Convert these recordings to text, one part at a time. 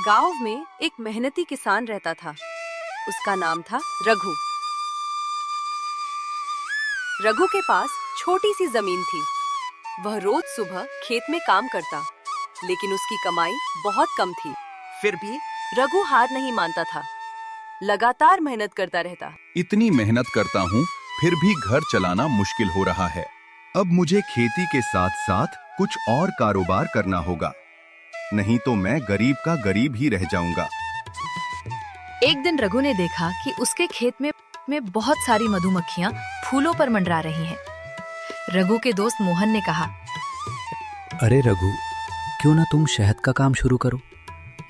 गांव में एक मेहनती किसान रहता था। उसका नाम था रघु। रघु के पास छोटी सी जमीन थी। वह रोज सुबह खेत में काम करता, लेकिन उसकी कमाई बहुत कम थी। फिर भी रघु हार नहीं मानता था। लगातार मेहनत करता रहता। इतनी मेहनत करता हूँ, फिर भी घर चलाना मुश्किल हो रहा है। अब मुझे खेती के साथ साथ कुछ और कारोबार करना होगा, नहीं तो मैं गरीब का गरीब ही रह जाऊंगा। एक दिन रघु ने देखा कि उसके खेत में बहुत सारी मधुमक्खियां फूलों पर मंडरा रही हैं। रघु के दोस्त मोहन ने कहा, अरे रघु, क्यों ना तुम शहद का काम शुरू करो।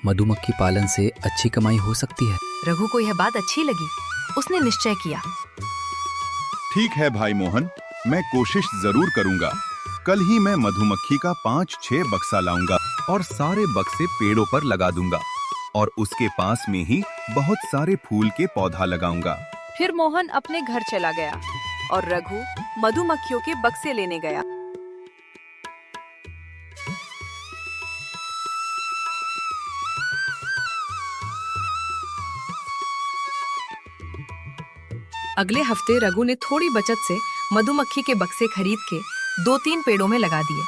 मधुमक्खी पालन से अच्छी कमाई हो सकती है। रघु को यह बात अच्छी लगी। उसने निश्चय किया। ठीक है भाई मोहन, मैं कोशिश जरूर करूंगा। कल ही मैं मधुमक्खी का 5-6 बक्सा लाऊंगा और सारे बक्से पेड़ों पर लगा दूंगा और उसके पास में ही बहुत सारे फूल के पौधा लगाऊंगा। फिर मोहन अपने घर चला गया और रघु मधुमक्खियों के बक्से लेने गया। अगले हफ्ते रघु ने थोड़ी बचत से मधुमक्खी के बक्से खरीद के 2-3 पेड़ों में लगा दिए।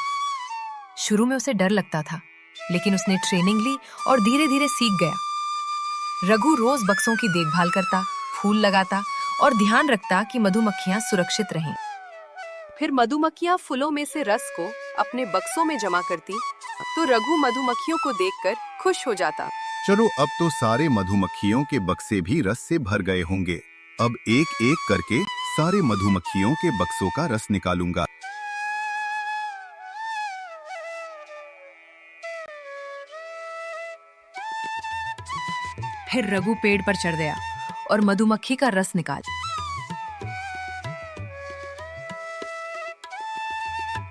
शुरू में उसे डर लगता था, लेकिन उसने ट्रेनिंग ली और धीरे धीरे सीख गया। रघु रोज बक्सों की देखभाल करता, फूल लगाता और ध्यान रखता कि मधुमक्खियां सुरक्षित रहें। फिर मधुमक्खियां फूलों में से रस को अपने बक्सों में जमा करती, तो रघु मधुमक्खियों को देखकर खुश हो जाता। चलो, अब तो सारे मधुमक्खियों के बक्से भी रस से भर गए होंगे। अब एक एक करके सारे मधुमक्खियों के बक्सों का रस निकालूंगा। फिर रघु पेड़ पर चढ़ गया और मधुमक्खी का रस निकाल।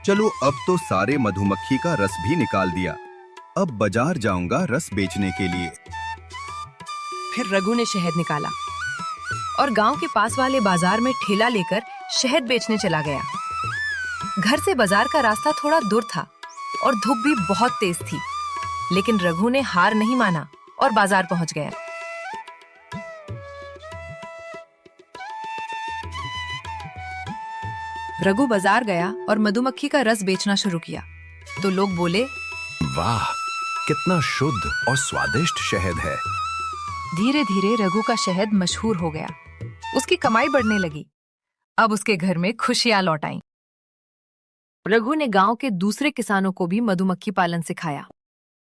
चलो, अब तो सारे मधुमक्खी का रस भी निकाल दिया। अब बाजार जाऊंगा रस बेचने के लिए। फिर रघु ने शहद निकाला और गांव के पास वाले बाजार में ठेला लेकर शहद बेचने चला गया। घर से बाजार का रास्ता थोड़ा दूर था और धूप भी बहुत तेज थी, लेकिन रघु ने हार नहीं माना और बाजार पहुंच गया। रघु बाजार गया और मधुमक्खी का रस बेचना शुरू किया, तो लोग बोले, वाह, कितना शुद्ध और स्वादिष्ट शहद है। धीरे धीरे रघु का शहद मशहूर हो गया। उसकी कमाई बढ़ने लगी। अब उसके घर में खुशियां लौट आईं। रघु ने गांव के दूसरे किसानों को भी मधुमक्खी पालन सिखाया।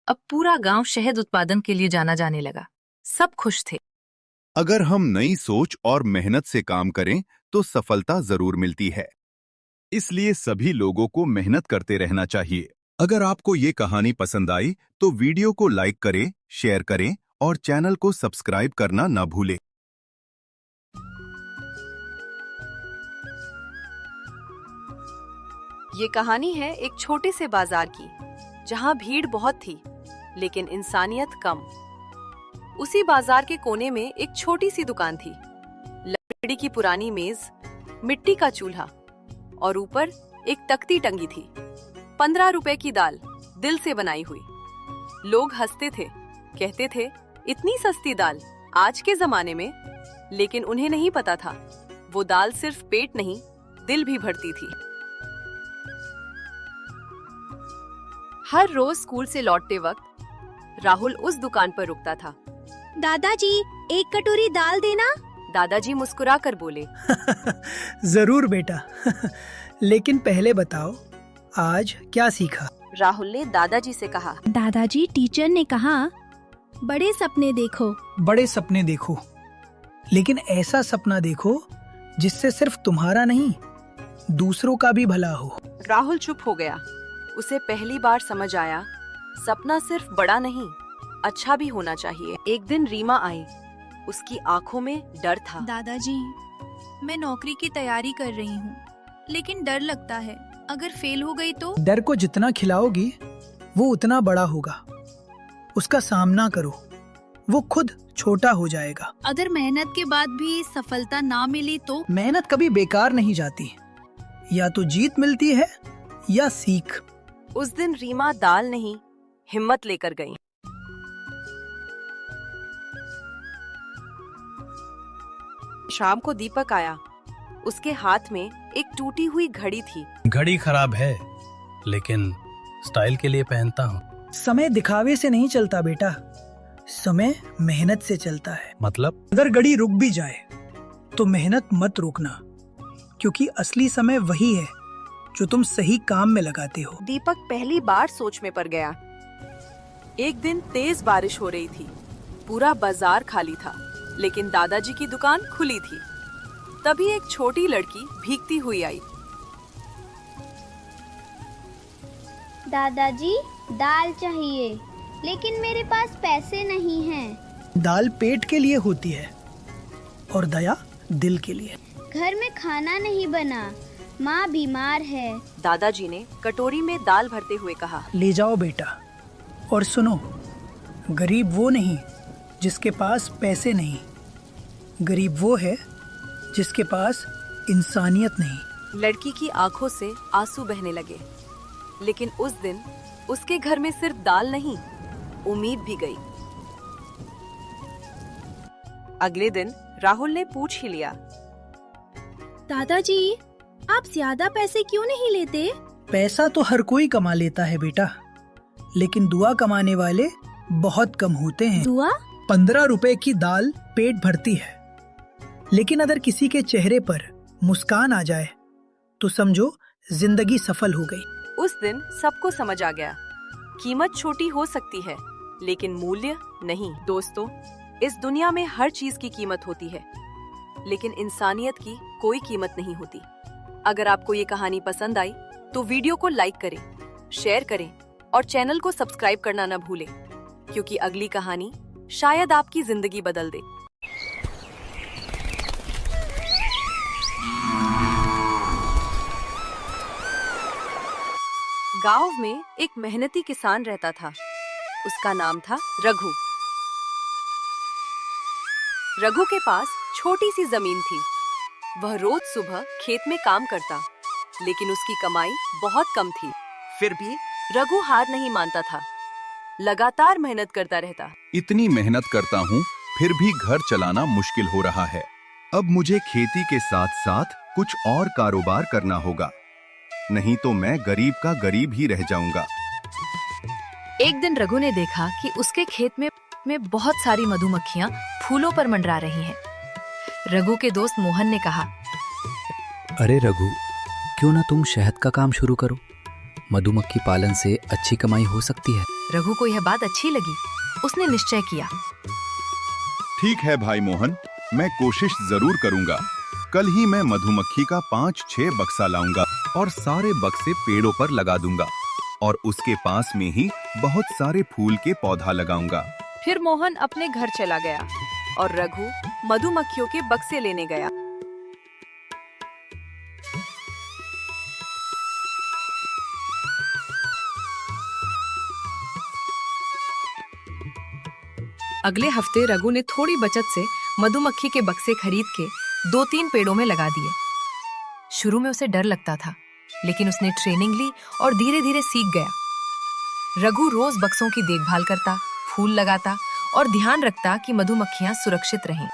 अब पूरा गांव शहद उत्पादन के लिए जाना जाने लगा। सब खुश थे। अगर हम नई सोच और मेहनत से काम करें तो सफलता जरूर मिलती है। इसलिए सभी लोगों को मेहनत करते रहना चाहिए। अगर आपको ये कहानी पसंद आई तो वीडियो को लाइक करें, शेयर करें और चैनल को सब्सक्राइब करना ना भूलें। ये कहानी है एक छोटे से बाजार की, जहाँ भीड़ बहुत थी लेकिन इंसानियत कम। उसी बाजार के कोने में एक छोटी सी दुकान थी। लकड़ी की पुरानी मेज, मिट्टी का चूल्हा और ऊपर एक तख्ती टंगी थी। 15 रुपए की दाल, दिल से बनाई हुई। लोग हंसते थे, कहते थे, इतनी सस्ती दाल आज के जमाने में। लेकिन उन्हें नहीं पता था, वो दाल सिर्फ पेट नहीं, दिल भी भरती थी। हर रोज स्कूल से लौटते वक्त राहुल उस दुकान पर रुकता था। दादाजी, एक कटोरी दाल देना। दादाजी मुस्कुरा कर बोले, जरूर बेटा। लेकिन पहले बताओ, आज क्या सीखा? राहुल ने दादाजी से कहा। दादाजी, टीचर ने कहा, बड़े सपने देखो। बड़े सपने देखो, लेकिन ऐसा सपना देखो जिससे सिर्फ तुम्हारा नहीं, दूसरों का भी भला हो। राहुल चुप हो गया। उसे पहली बार समझ आया, सपना सिर्फ बड़ा नहीं, अच्छा भी होना चाहिए। एक दिन रीमा आई। उसकी आंखों में डर था। दादाजी, मैं नौकरी की तैयारी कर रही हूँ, लेकिन डर लगता है, अगर फेल हो गई तो? डर को जितना खिलाओगी वो उतना बड़ा होगा। उसका सामना करो, वो खुद छोटा हो जाएगा। अगर मेहनत के बाद भी सफलता ना मिली तो? मेहनत कभी बेकार नहीं जाती, या तो जीत मिलती है या सीख। उस दिन रीमा दाल नहीं, हिम्मत लेकर गई। शाम को दीपक आया। उसके हाथ में एक टूटी हुई घड़ी थी। घड़ी खराब है, लेकिन स्टाइल के लिए पहनता हूँ। समय दिखावे से नहीं चलता बेटा, समय मेहनत से चलता है। मतलब? अगर घड़ी रुक भी जाए तो मेहनत मत रोकना, क्योंकि असली समय वही है जो तुम सही काम में लगाते हो। दीपक पहली बार सोच में पड़ गया। एक दिन तेज बारिश हो रही थी। पूरा बाजार खाली था, लेकिन दादाजी की दुकान खुली थी। तभी एक छोटी लड़की भीगती हुई आई। दादाजी, दाल चाहिए, लेकिन मेरे पास पैसे नहीं हैं। दाल पेट के लिए होती है और दया दिल के लिए। घर में खाना नहीं बना, माँ बीमार है। दादाजी ने कटोरी में दाल भरते हुए कहा। ले जाओ बेटा, और सुनो, गरीब वो नहीं जिसके पास पैसे नहीं, गरीब वो है जिसके पास इंसानियत नहीं। लड़की की आंखों से आंसू बहने लगे। लेकिन उस दिन उसके घर में सिर्फ दाल नहीं, उम्मीद भी गई। अगले दिन राहुल ने पूछ ही लिया। दादाजी, आप ज्यादा पैसे क्यों नहीं लेते? पैसा तो हर कोई कमा लेता है बेटा, लेकिन दुआ कमाने वाले बहुत कम होते हैं। दुआ? 15 रुपए की दाल पेट भरती है, लेकिन अगर किसी के चेहरे पर मुस्कान आ जाए तो समझो जिंदगी सफल हो गई। उस दिन सबको समझ आ गया, कीमत छोटी हो सकती है, लेकिन मूल्य नहीं। दोस्तों, इस दुनिया में हर चीज की कीमत होती है, लेकिन इंसानियत की कोई कीमत नहीं होती। अगर आपको ये कहानी पसंद आई तो वीडियो को लाइक करें, शेयर करें और चैनल को सब्सक्राइब करना न भूलें, क्योंकि अगली कहानी शायद आपकी जिंदगी बदल दे। गांव में एक मेहनती किसान रहता था। उसका नाम था रघु। रघु के पास छोटी सी जमीन थी। वह रोज सुबह खेत में काम करता, लेकिन उसकी कमाई बहुत कम थी। फिर भी रघु हार नहीं मानता था, लगातार मेहनत करता रहता। इतनी मेहनत करता हूँ, फिर भी घर चलाना मुश्किल हो रहा है। अब मुझे खेती के साथ साथ कुछ और कारोबार करना होगा, नहीं तो मैं गरीब का गरीब ही रह जाऊंगा। एक दिन रघु ने देखा कि उसके खेत में बहुत सारी मधुमक्खियां फूलों पर मंडरा रही हैं। रघु के दोस्त मोहन ने कहा, अरे रघु, क्यों ना तुम शहद का काम शुरू करो, मधुमक्खी पालन से अच्छी कमाई हो सकती है। रघु को यह बात अच्छी लगी। उसने निश्चय किया। ठीक है भाई मोहन, मैं कोशिश जरूर करूंगा। कल ही मैं मधुमक्खी का 5-6 बक्सा लाऊंगा और सारे बक्से पेड़ों पर लगा दूंगा और उसके पास में ही बहुत सारे फूल के पौधा लगाऊंगा। फिर मोहन अपने घर चला गया और रघु मधुमक्खियों के बक्से लेने गया। अगले हफ्ते रघु ने थोड़ी बचत से मधुमक्खी के बक्से खरीद के 2-3 पेड़ों में लगा दिए। शुरू में उसे डर लगता था, लेकिन उसने ट्रेनिंग ली और धीरे धीरे सीख गया। रघु रोज बक्सों की देखभाल करता, फूल लगाता और ध्यान रखता कि मधुमक्खियां सुरक्षित रहें।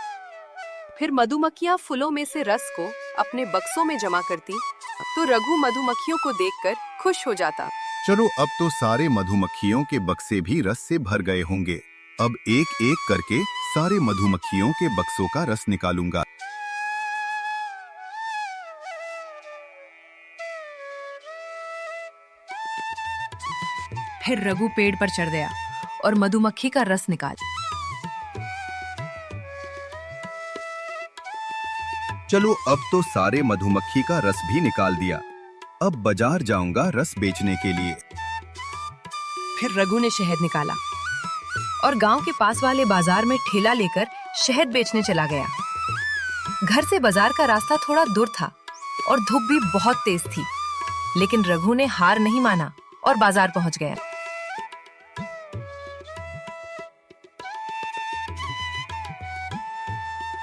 फिर मधुमक्खियां फूलों में से रस को अपने बक्सों में जमा करती, तो रघु मधुमक्खियों को देखकर खुश हो जाता। चलो, अब तो सारे मधुमक्खियों के बक्से भी रस से भर गए होंगे। अब एक एक करके सारे मधुमक्खियों के बक्सों का रस निकालूंगा। फिर रघु पेड़ पर चढ़ गया और मधुमक्खी का रस निकाल। चलो, अब तो सारे मधुमक्खी का रस भी निकाल दिया। अब बाजार जाऊंगा रस बेचने के लिए। फिर रघु ने शहद निकाला और गांव के पास वाले बाजार में ठेला लेकर शहद बेचने चला गया। घर से बाजार का रास्ता थोड़ा दूर था और धूप भी बहुत तेज थी, लेकिन रघु ने हार नहीं माना और बाजार पहुंच गया।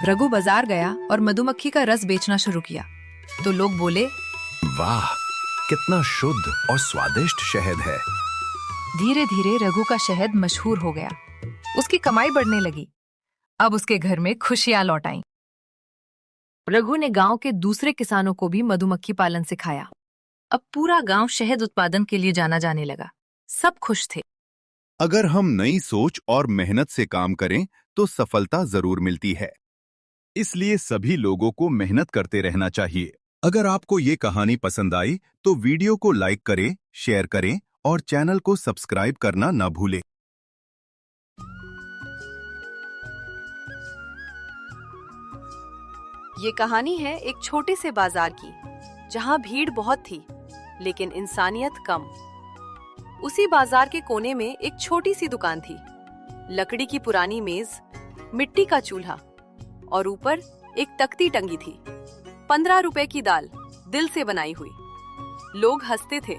रघु बाजार गया और मधुमक्खी का रस बेचना शुरू किया, तो लोग बोले, वाह, कितना शुद्ध और स्वादिष्ट शहद है। धीरे धीरे रघु का शहद मशहूर हो गया। उसकी कमाई बढ़ने लगी। अब उसके घर में खुशियां लौट आईं। रघु ने गांव के दूसरे किसानों को भी मधुमक्खी पालन सिखाया। अब पूरा गांव शहद उत्पादन के लिए जाना जाने लगा। सब खुश थे। अगर हम नई सोच और मेहनत से काम करें तो सफलता जरूर मिलती है। इसलिए सभी लोगों को मेहनत करते रहना चाहिए। अगर आपको ये कहानी पसंद आई तो वीडियो को लाइक करें, शेयर करें और चैनल को सब्सक्राइब करना न भूलें। ये कहानी है एक छोटे से बाजार की, जहां भीड़ बहुत थी लेकिन इंसानियत कम। उसी बाजार के कोने में एक छोटी सी दुकान थी। लकड़ी की पुरानी मेज, मिट्टी का चूल्हा और ऊपर एक तख्ती टंगी थी। 15 रुपए की दाल, दिल से बनाई हुई। लोग हंसते थे,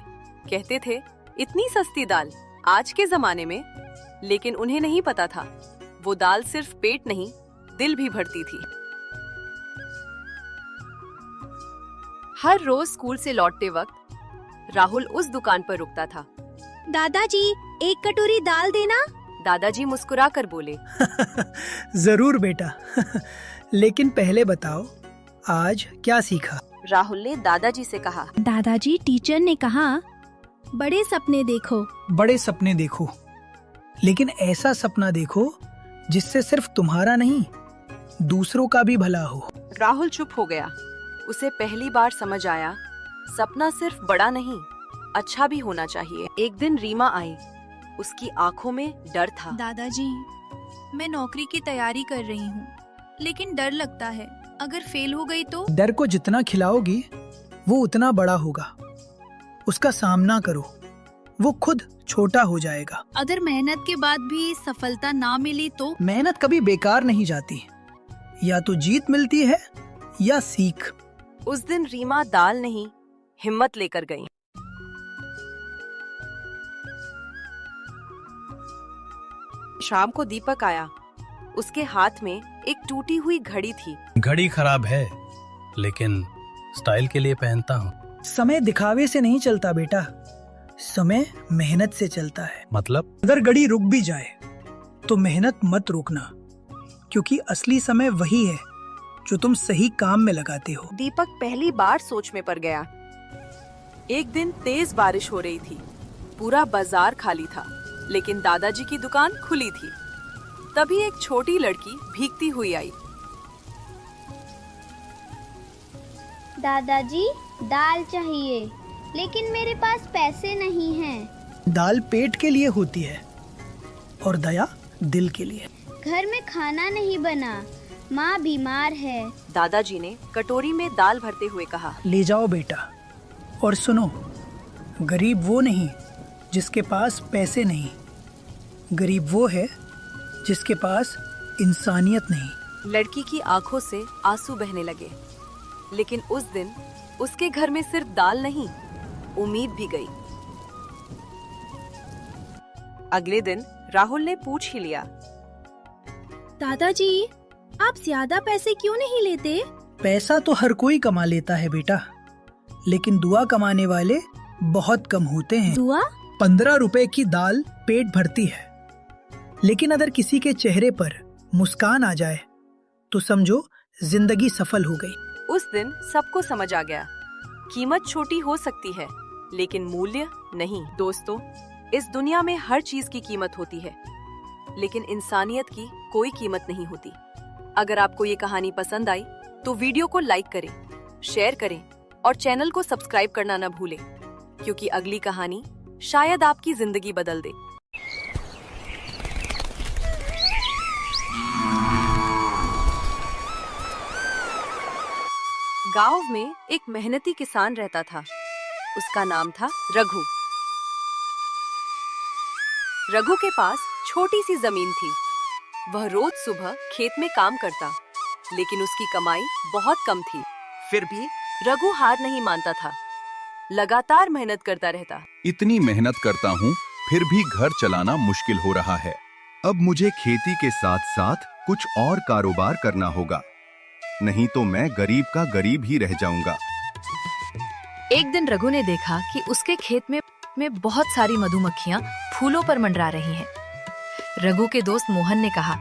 कहते थे इतनी सस्ती दाल आज के जमाने में। लेकिन उन्हें नहीं पता था वो दाल सिर्फ पेट नहीं, दिल भी भरती थी। हर रोज स्कूल से लौटते वक्त राहुल उस दुकान पर रुकता था। दादाजी, एक कटोरी दाल देना। दादाजी मुस्कुरा कर बोले, जरूर बेटा। लेकिन पहले बताओ, आज क्या सीखा? राहुल ने दादाजी से कहा। दादाजी, टीचर ने कहा बड़े सपने देखो। बड़े सपने देखो, लेकिन ऐसा सपना देखो जिससे सिर्फ तुम्हारा नहीं, दूसरों का भी भला हो। राहुल चुप हो गया। उसे पहली बार समझ आया, सपना सिर्फ बड़ा नहीं, अच्छा भी होना चाहिए। एक दिन रीमा आई। उसकी आंखों में डर था। दादाजी, मैं नौकरी की तैयारी कर रही हूँ, लेकिन डर लगता है अगर फेल हो गई तो। डर को जितना खिलाओगी वो उतना बड़ा होगा। उसका सामना करो, वो खुद छोटा हो जाएगा। अगर मेहनत के बाद भी सफलता ना मिली तो? मेहनत कभी बेकार नहीं जाती, या तो जीत मिलती है या सीख। उस दिन रीमा दाल नहीं, हिम्मत लेकर गई। शाम को दीपक आया। उसके हाथ में एक टूटी हुई घड़ी थी। घड़ी खराब है, लेकिन स्टाइल के लिए पहनता हूँ। समय दिखावे से नहीं चलता बेटा, समय मेहनत से चलता है। मतलब? अगर घड़ी रुक भी जाए तो मेहनत मत रोकना, क्योंकि असली समय वही है जो तुम सही काम में लगाते हो। दीपक पहली बार सोच में पड़ गया। एक दिन तेज बारिश हो रही थी। पूरा बाजार खाली था, लेकिन दादाजी की दुकान खुली थी। तभी एक छोटी लड़की भीगती हुई आई। दादाजी, दाल चाहिए, लेकिन मेरे पास पैसे नहीं हैं। दाल पेट के लिए होती है और दया दिल के लिए। घर में खाना नहीं बना, माँ बीमार है। दादाजी ने कटोरी में दाल भरते हुए कहा। ले जाओ बेटा, और सुनो, गरीब वो नहीं जिसके पास पैसे नहीं, गरीब वो है जिसके पास इंसानियत नहीं। लड़की की आंखों से आंसू बहने लगे। लेकिन उस दिन उसके घर में सिर्फ दाल नहीं, उम्मीद भी गई। अगले दिन राहुल ने पूछ ही लिया। दादाजी, आप ज्यादा पैसे क्यों नहीं लेते? पैसा तो हर कोई कमा लेता है बेटा, लेकिन दुआ कमाने वाले बहुत कम होते हैं। दुआ? 15 रुपए की दाल पेट भरती है, लेकिन अगर किसी के चेहरे पर मुस्कान आ जाए तो समझो जिंदगी सफल हो गई। उस दिन सबको समझ आ गया, कीमत छोटी हो सकती है लेकिन मूल्य नहीं। दोस्तों, इस दुनिया में हर चीज की कीमत होती है, लेकिन इंसानियत की कोई कीमत नहीं होती। अगर आपको ये कहानी पसंद आई तो वीडियो को लाइक करें, शेयर करें और चैनल को सब्सक्राइब करना न भूलें, क्योंकि अगली कहानी शायद आपकी जिंदगी बदल दे। गांव में एक मेहनती किसान रहता था। उसका नाम था रघु। रघु के पास छोटी सी जमीन थी। वह रोज सुबह खेत में काम करता, लेकिन उसकी कमाई बहुत कम थी। फिर भी रघु हार नहीं मानता था, लगातार मेहनत करता रहता। इतनी मेहनत करता हूँ, फिर भी घर चलाना मुश्किल हो रहा है। अब मुझे खेती के साथ साथ कुछ और कारोबार करना होगा, नहीं तो मैं गरीब का गरीब ही रह जाऊंगा। एक दिन रघु ने देखा कि उसके खेत में बहुत सारी मधुमक्खियां फूलों पर मंडरा रही हैं। रघु के दोस्त मोहन ने कहा,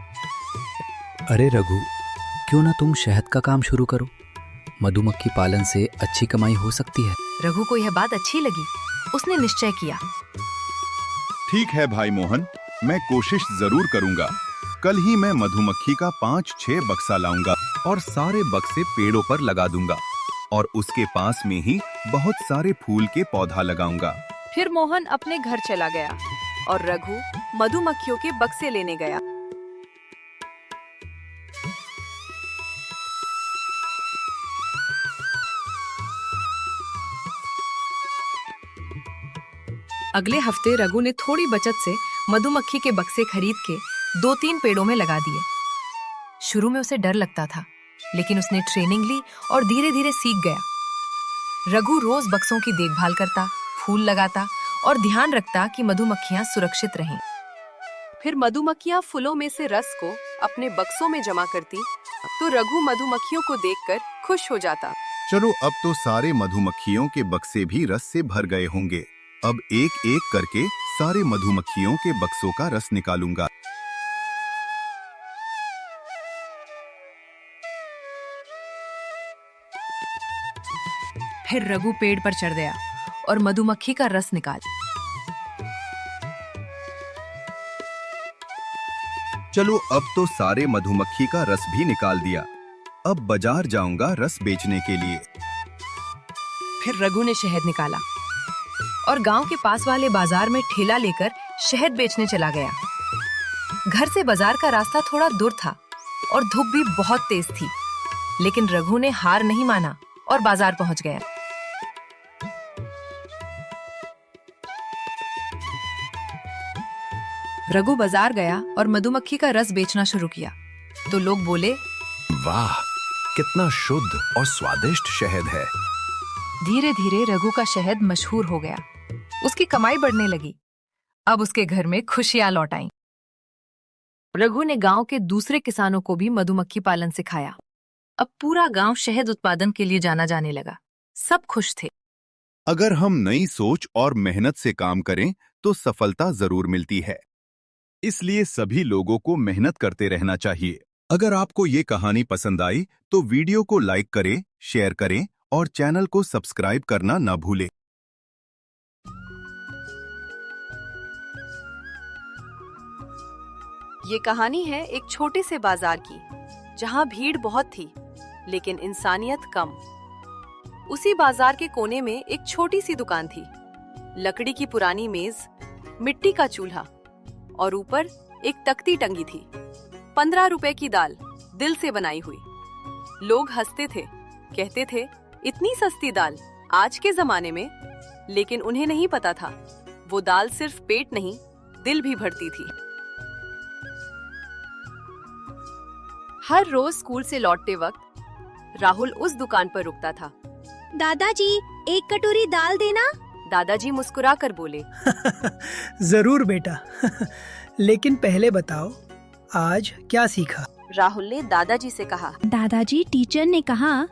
अरे रघु, क्यों ना तुम शहद का काम शुरू करो? मधुमक्खी पालन से अच्छी कमाई हो सकती है। रघु को यह बात अच्छी लगी। उसने निश्चय किया। ठीक है भाई मोहन, मैं कोशिश जरूर करूंगा। कल ही मैं मधुमक्खी का 5-6 बक्सा लाऊंगा और सारे बक्से पेड़ों पर लगा दूंगा और उसके पास में ही बहुत सारे फूल के पौधा लगाऊंगा। फिर मोहन अपने घर चला गया और रघु मधुमक्खियों के बक्से लेने गया। अगले हफ्ते रघु ने थोड़ी बचत से मधुमक्खी के बक्से खरीद के 2-3 पेड़ों में लगा दिए। शुरू में उसे डर लगता था, लेकिन उसने ट्रेनिंग ली और धीरे धीरे सीख गया। रघु रोज बक्सों की देखभाल करता, फूल लगाता और ध्यान रखता कि मधुमक्खियां सुरक्षित रहें। फिर मधुमक्खियां फूलों में से रस को अपने बक्सों में जमा करती, तो रघु मधुमक्खियों को देखकर खुश हो जाता। चलो, अब तो सारे मधुमक्खियों के बक्से भी रस से भर गए होंगे। अब एक एक करके सारे मधुमक्खियों के बक्सों का रस निकालूंगा। फिर रघु पेड़ पर चढ़ गया और मधुमक्खी का रस निकाल। चलो, अब तो सारे मधुमक्खी का रस भी निकाल दिया। अब बाजार जाऊंगा रस बेचने के लिए। फिर रघु ने शहद निकाला और गांव के पास वाले बाजार में ठेला लेकर शहद बेचने चला गया। घर से बाजार का रास्ता थोड़ा दूर था और धूप भी बहुत तेज थी, लेकिन रघु ने हार नहीं माना और बाजार पहुंच गया। रघु बाजार गया और मधुमक्खी का रस बेचना शुरू किया, तो लोग बोले, वाह, कितना शुद्ध और स्वादिष्ट शहद है। धीरे धीरे रघु का शहद मशहूर हो गया। उसकी कमाई बढ़ने लगी। अब उसके घर में खुशियां लौट आईं। रघु ने गांव के दूसरे किसानों को भी मधुमक्खी पालन सिखाया। अब पूरा गांव शहद उत्पादन के लिए जाना जाने लगा। सब खुश थे। अगर हम नई सोच और मेहनत से काम करें तो सफलता जरूर मिलती है। इसलिए सभी लोगों को मेहनत करते रहना चाहिए। अगर आपको ये कहानी पसंद आई तो वीडियो को लाइक करें, शेयर करें और चैनल को सब्सक्राइब करना न भूलें। ये कहानी है एक छोटे से बाजार की, जहां भीड़ बहुत थी लेकिन इंसानियत कम। उसी बाजार के कोने में एक छोटी सी दुकान थी। लकड़ी की पुरानी मेज, मिट्टी का चूल्हा और ऊपर एक तख्ती टंगी थी। 15 रुपए की दाल, दिल से बनाई हुई। लोग हंसते थे, कहते थे, इतनी सस्ती दाल आज के जमाने में। लेकिन उन्हें नहीं पता था, वो दाल सिर्फ पेट नहीं, दिल भी भरती थी। हर रोज स्कूल से लौटते वक्त राहुल उस दुकान पर रुकता था। दादाजी, एक कटोरी दाल देना। दादाजी मुस्कुरा कर बोले, जरूर बेटा। लेकिन पहले बताओ, आज क्या सीखा? राहुल ने दादाजी से कहा। दादाजी, टीचर ने कहा,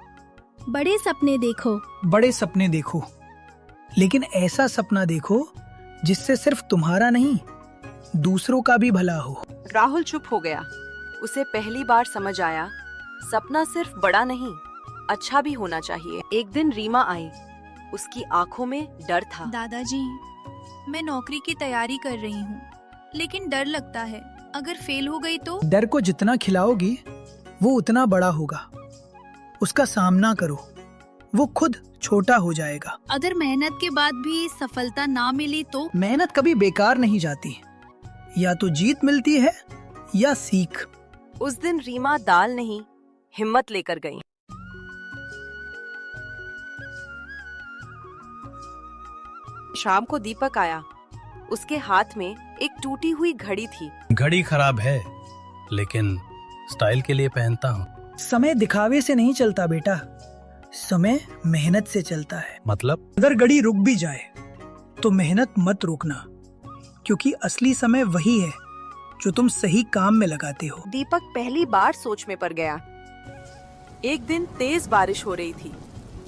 बड़े सपने देखो। बड़े सपने देखो, लेकिन ऐसा सपना देखो जिससे सिर्फ तुम्हारा नहीं, दूसरों का भी भला हो। राहुल चुप हो गया। उसे पहली बार समझ आया, सपना सिर्फ बड़ा नहीं, अच्छा भी होना चाहिए। एक दिन रीमा आई। उसकी आंखों में डर था। दादाजी, मैं नौकरी की तैयारी कर रही हूँ, लेकिन डर लगता है, अगर फेल हो गई तो। डर को जितना खिलाओगी वो उतना बड़ा होगा। उसका सामना करो, वो खुद छोटा हो जाएगा। अगर मेहनत के बाद भी सफलता ना मिली तो? मेहनत कभी बेकार नहीं जाती, या तो जीत मिलती है या सीख। उस दिन रीमा दाल नहीं, हिम्मत लेकर गई। शाम को दीपक आया। उसके हाथ में एक टूटी हुई घड़ी थी। घड़ी खराब है, लेकिन स्टाइल के लिए पहनता हूँ। समय दिखावे से नहीं चलता बेटा, समय मेहनत से चलता है। मतलब? अगर घड़ी रुक भी जाए तो मेहनत मत रोकना, क्योंकि असली समय वही है जो तुम सही काम में लगाते हो। दीपक पहली बार सोच में पड़ गया। एक दिन तेज बारिश हो रही थी।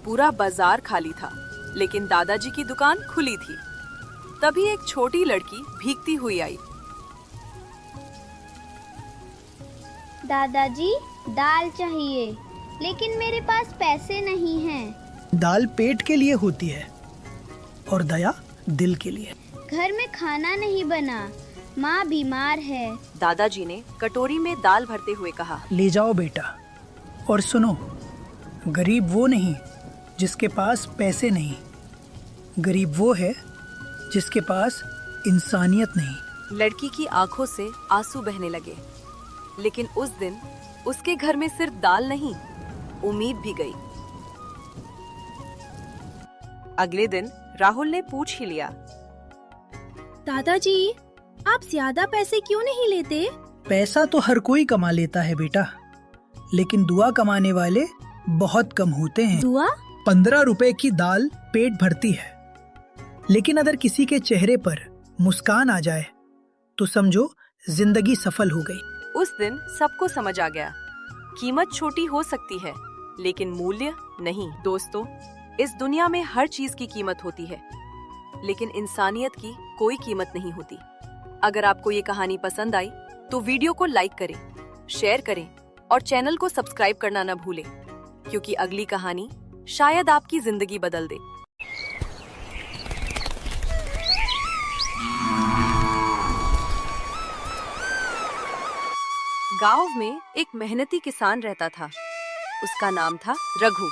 पूरा बाजार खाली था, लेकिन दादाजी की दुकान खुली थी। तभी एक छोटी लड़की भीगती हुई आई। दादाजी, दाल चाहिए। लेकिन मेरे पास पैसे नहीं हैं। दाल पेट के लिए होती है और दया दिल के लिए। घर में खाना नहीं बना, माँ बीमार है। दादाजी ने कटोरी में दाल भरते हुए कहा। ले जाओ बेटा। और सुनो, गरीब वो नहीं जिसके पास पैसे नहीं, गरीब वो है जिसके पास इंसानियत नहीं। लड़की की आंखों से आंसू बहने लगे, लेकिन उस दिन उसके घर में सिर्फ दाल नहीं, उम्मीद भी गई। अगले दिन राहुल ने पूछ ही लिया। दादाजी, आप ज्यादा पैसे क्यों नहीं लेते? पैसा तो हर कोई कमा लेता है बेटा, लेकिन दुआ कमाने वाले बहुत कम होते हैं। दुआ? 15 रुपए की दाल पेट भरती है, लेकिन अगर किसी के चेहरे पर मुस्कान आ जाए तो समझो जिंदगी सफल हो गई। उस दिन सबको समझ आ गया, कीमत छोटी हो सकती है लेकिन मूल्य नहीं। दोस्तों, इस दुनिया में हर चीज की कीमत होती है, लेकिन इंसानियत की कोई कीमत नहीं होती। अगर आपको ये कहानी पसंद आई तो वीडियो को लाइक करें, शेयर करें और चैनल को सब्सक्राइब करना न भूलें, क्योंकि अगली कहानी शायद आपकी जिंदगी बदल दे। गांव में एक मेहनती किसान रहता था। उसका नाम था रघु।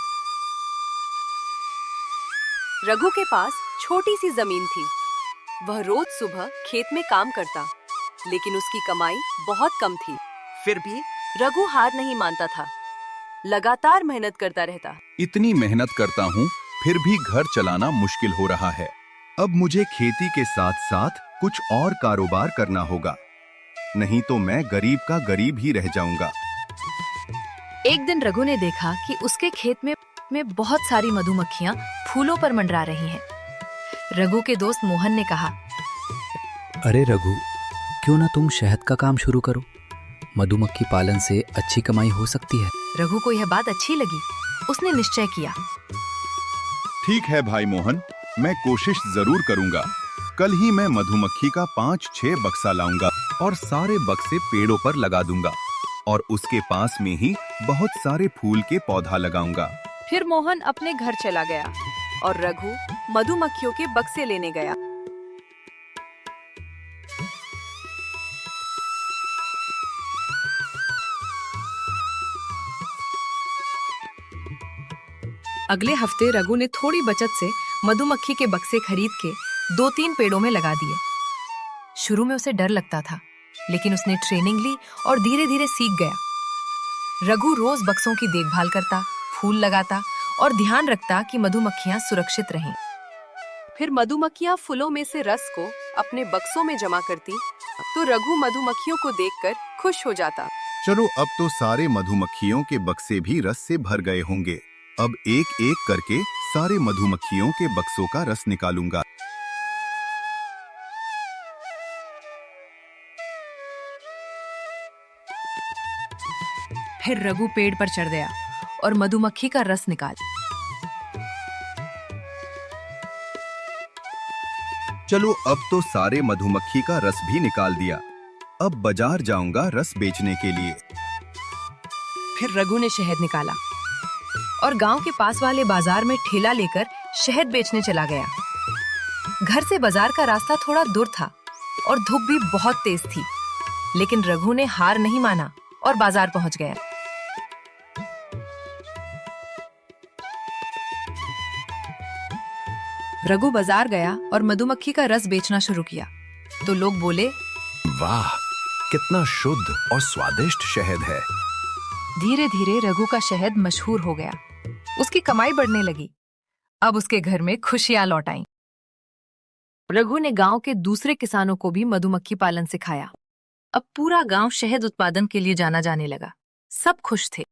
रघु के पास छोटी सी जमीन थी। वह रोज सुबह खेत में काम करता, लेकिन उसकी कमाई बहुत कम थी। फिर भी रघु हार नहीं मानता था, लगातार मेहनत करता रहता। इतनी मेहनत करता हूँ, फिर भी घर चलाना मुश्किल हो रहा है। अब मुझे खेती के साथ साथ कुछ और कारोबार करना होगा, नहीं तो मैं गरीब का गरीब ही रह जाऊंगा। एक दिन रघु ने देखा कि उसके खेत में बहुत सारी मधुमक्खियां फूलों पर मंडरा रही हैं। रघु के दोस्त मोहन ने कहा, अरे रघु, क्यों ना तुम शहद का काम शुरू करो? मधुमक्खी पालन से अच्छी कमाई हो सकती है। रघु को यह बात अच्छी लगी। उसने निश्चय किया। ठीक है भाई मोहन, मैं कोशिश जरूर करूंगा। कल ही मैं मधुमक्खी का 5-6 बक्सा लाऊंगा और सारे बक्से पेड़ों पर लगा दूंगा और उसके पास में ही बहुत सारे फूल के पौधा लगाऊंगा। फिर मोहन अपने घर चला गया और रघु मधुमक्खियों के बक्से लेने गया। अगले हफ्ते रघु ने थोड़ी बचत से मधुमक्खी के बक्से खरीद के 2-3 पेड़ों में लगा दिए। शुरू में उसे डर लगता था, लेकिन उसने ट्रेनिंग ली और धीरे धीरे सीख गया। रघु रोज बक्सों की देखभाल करता, फूल लगाता और ध्यान रखता कि मधुमक्खियां सुरक्षित रहें। फिर मधुमक्खियां फूलों में से रस को अपने बक्सों में जमा करती, तो रघु मधुमक्खियों को देखकर खुश हो जाता। चलो, अब तो सारे मधुमक्खियों के बक्से भी रस से भर गए होंगे। अब एक एक करके सारे मधुमक्खियों के बक्सों का रस निकालूंगा। फिर रघु पेड़ पर चढ़ गया और मधुमक्खी का रस निकाल। चलो, अब तो सारे मधुमक्खी का रस भी निकाल दिया। अब बाजार जाऊंगा रस बेचने के लिए। फिर रघु ने शहद निकाला और गांव के पास वाले बाजार में ठेला लेकर शहद बेचने चला गया। घर से बाजार का रास्ता थोड़ा दूर था और धूप भी बहुत तेज थी, लेकिन रघु ने हार नहीं माना और बाजार पहुंच गया। रघु बाजार गया और मधुमक्खी का रस बेचना शुरू किया, तो लोग बोले, वाह, कितना शुद्ध और स्वादिष्ट शहद है। धीरे धीरे रघु का शहद मशहूर हो गया। उसकी कमाई बढ़ने लगी। अब उसके घर में खुशियां लौट आईं। रघु ने गांव के दूसरे किसानों को भी मधुमक्खी पालन सिखाया। अब पूरा गांव शहद उत्पादन के लिए जाना जाने लगा। सब खुश थे।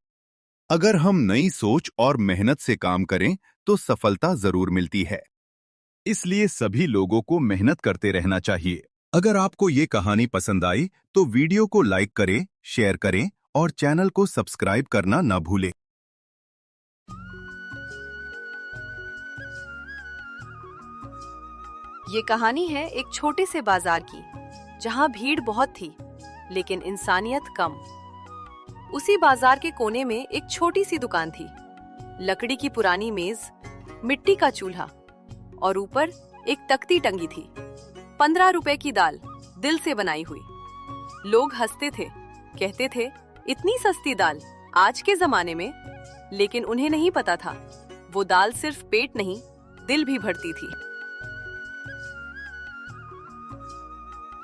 अगर हम नई सोच और मेहनत से काम करें तो सफलता जरूर मिलती है। इसलिए सभी लोगों को मेहनत करते रहना चाहिए। अगर आपको ये कहानी पसंद आई तो वीडियो को लाइक करें, शेयर करें और चैनल को सब्सक्राइब करना ना भूलें। ये कहानी है एक छोटे से बाजार की, जहां भीड़ बहुत थी, लेकिन इंसानियत कम। उसी बाजार के कोने में एक छोटी सी दुकान थी। लकड़ी की पुरानी मेज, मिट्टी का चूल्हा और ऊपर एक तख्ती टंगी थी। 15 रुपए की दाल, दिल से बनाई हुई। लोग हंसते थे, कहते थे इतनी सस्ती दाल आज के जमाने में। लेकिन उन्हें नहीं पता था वो दाल सिर्फ पेट नहीं, दिल भी भरती थी।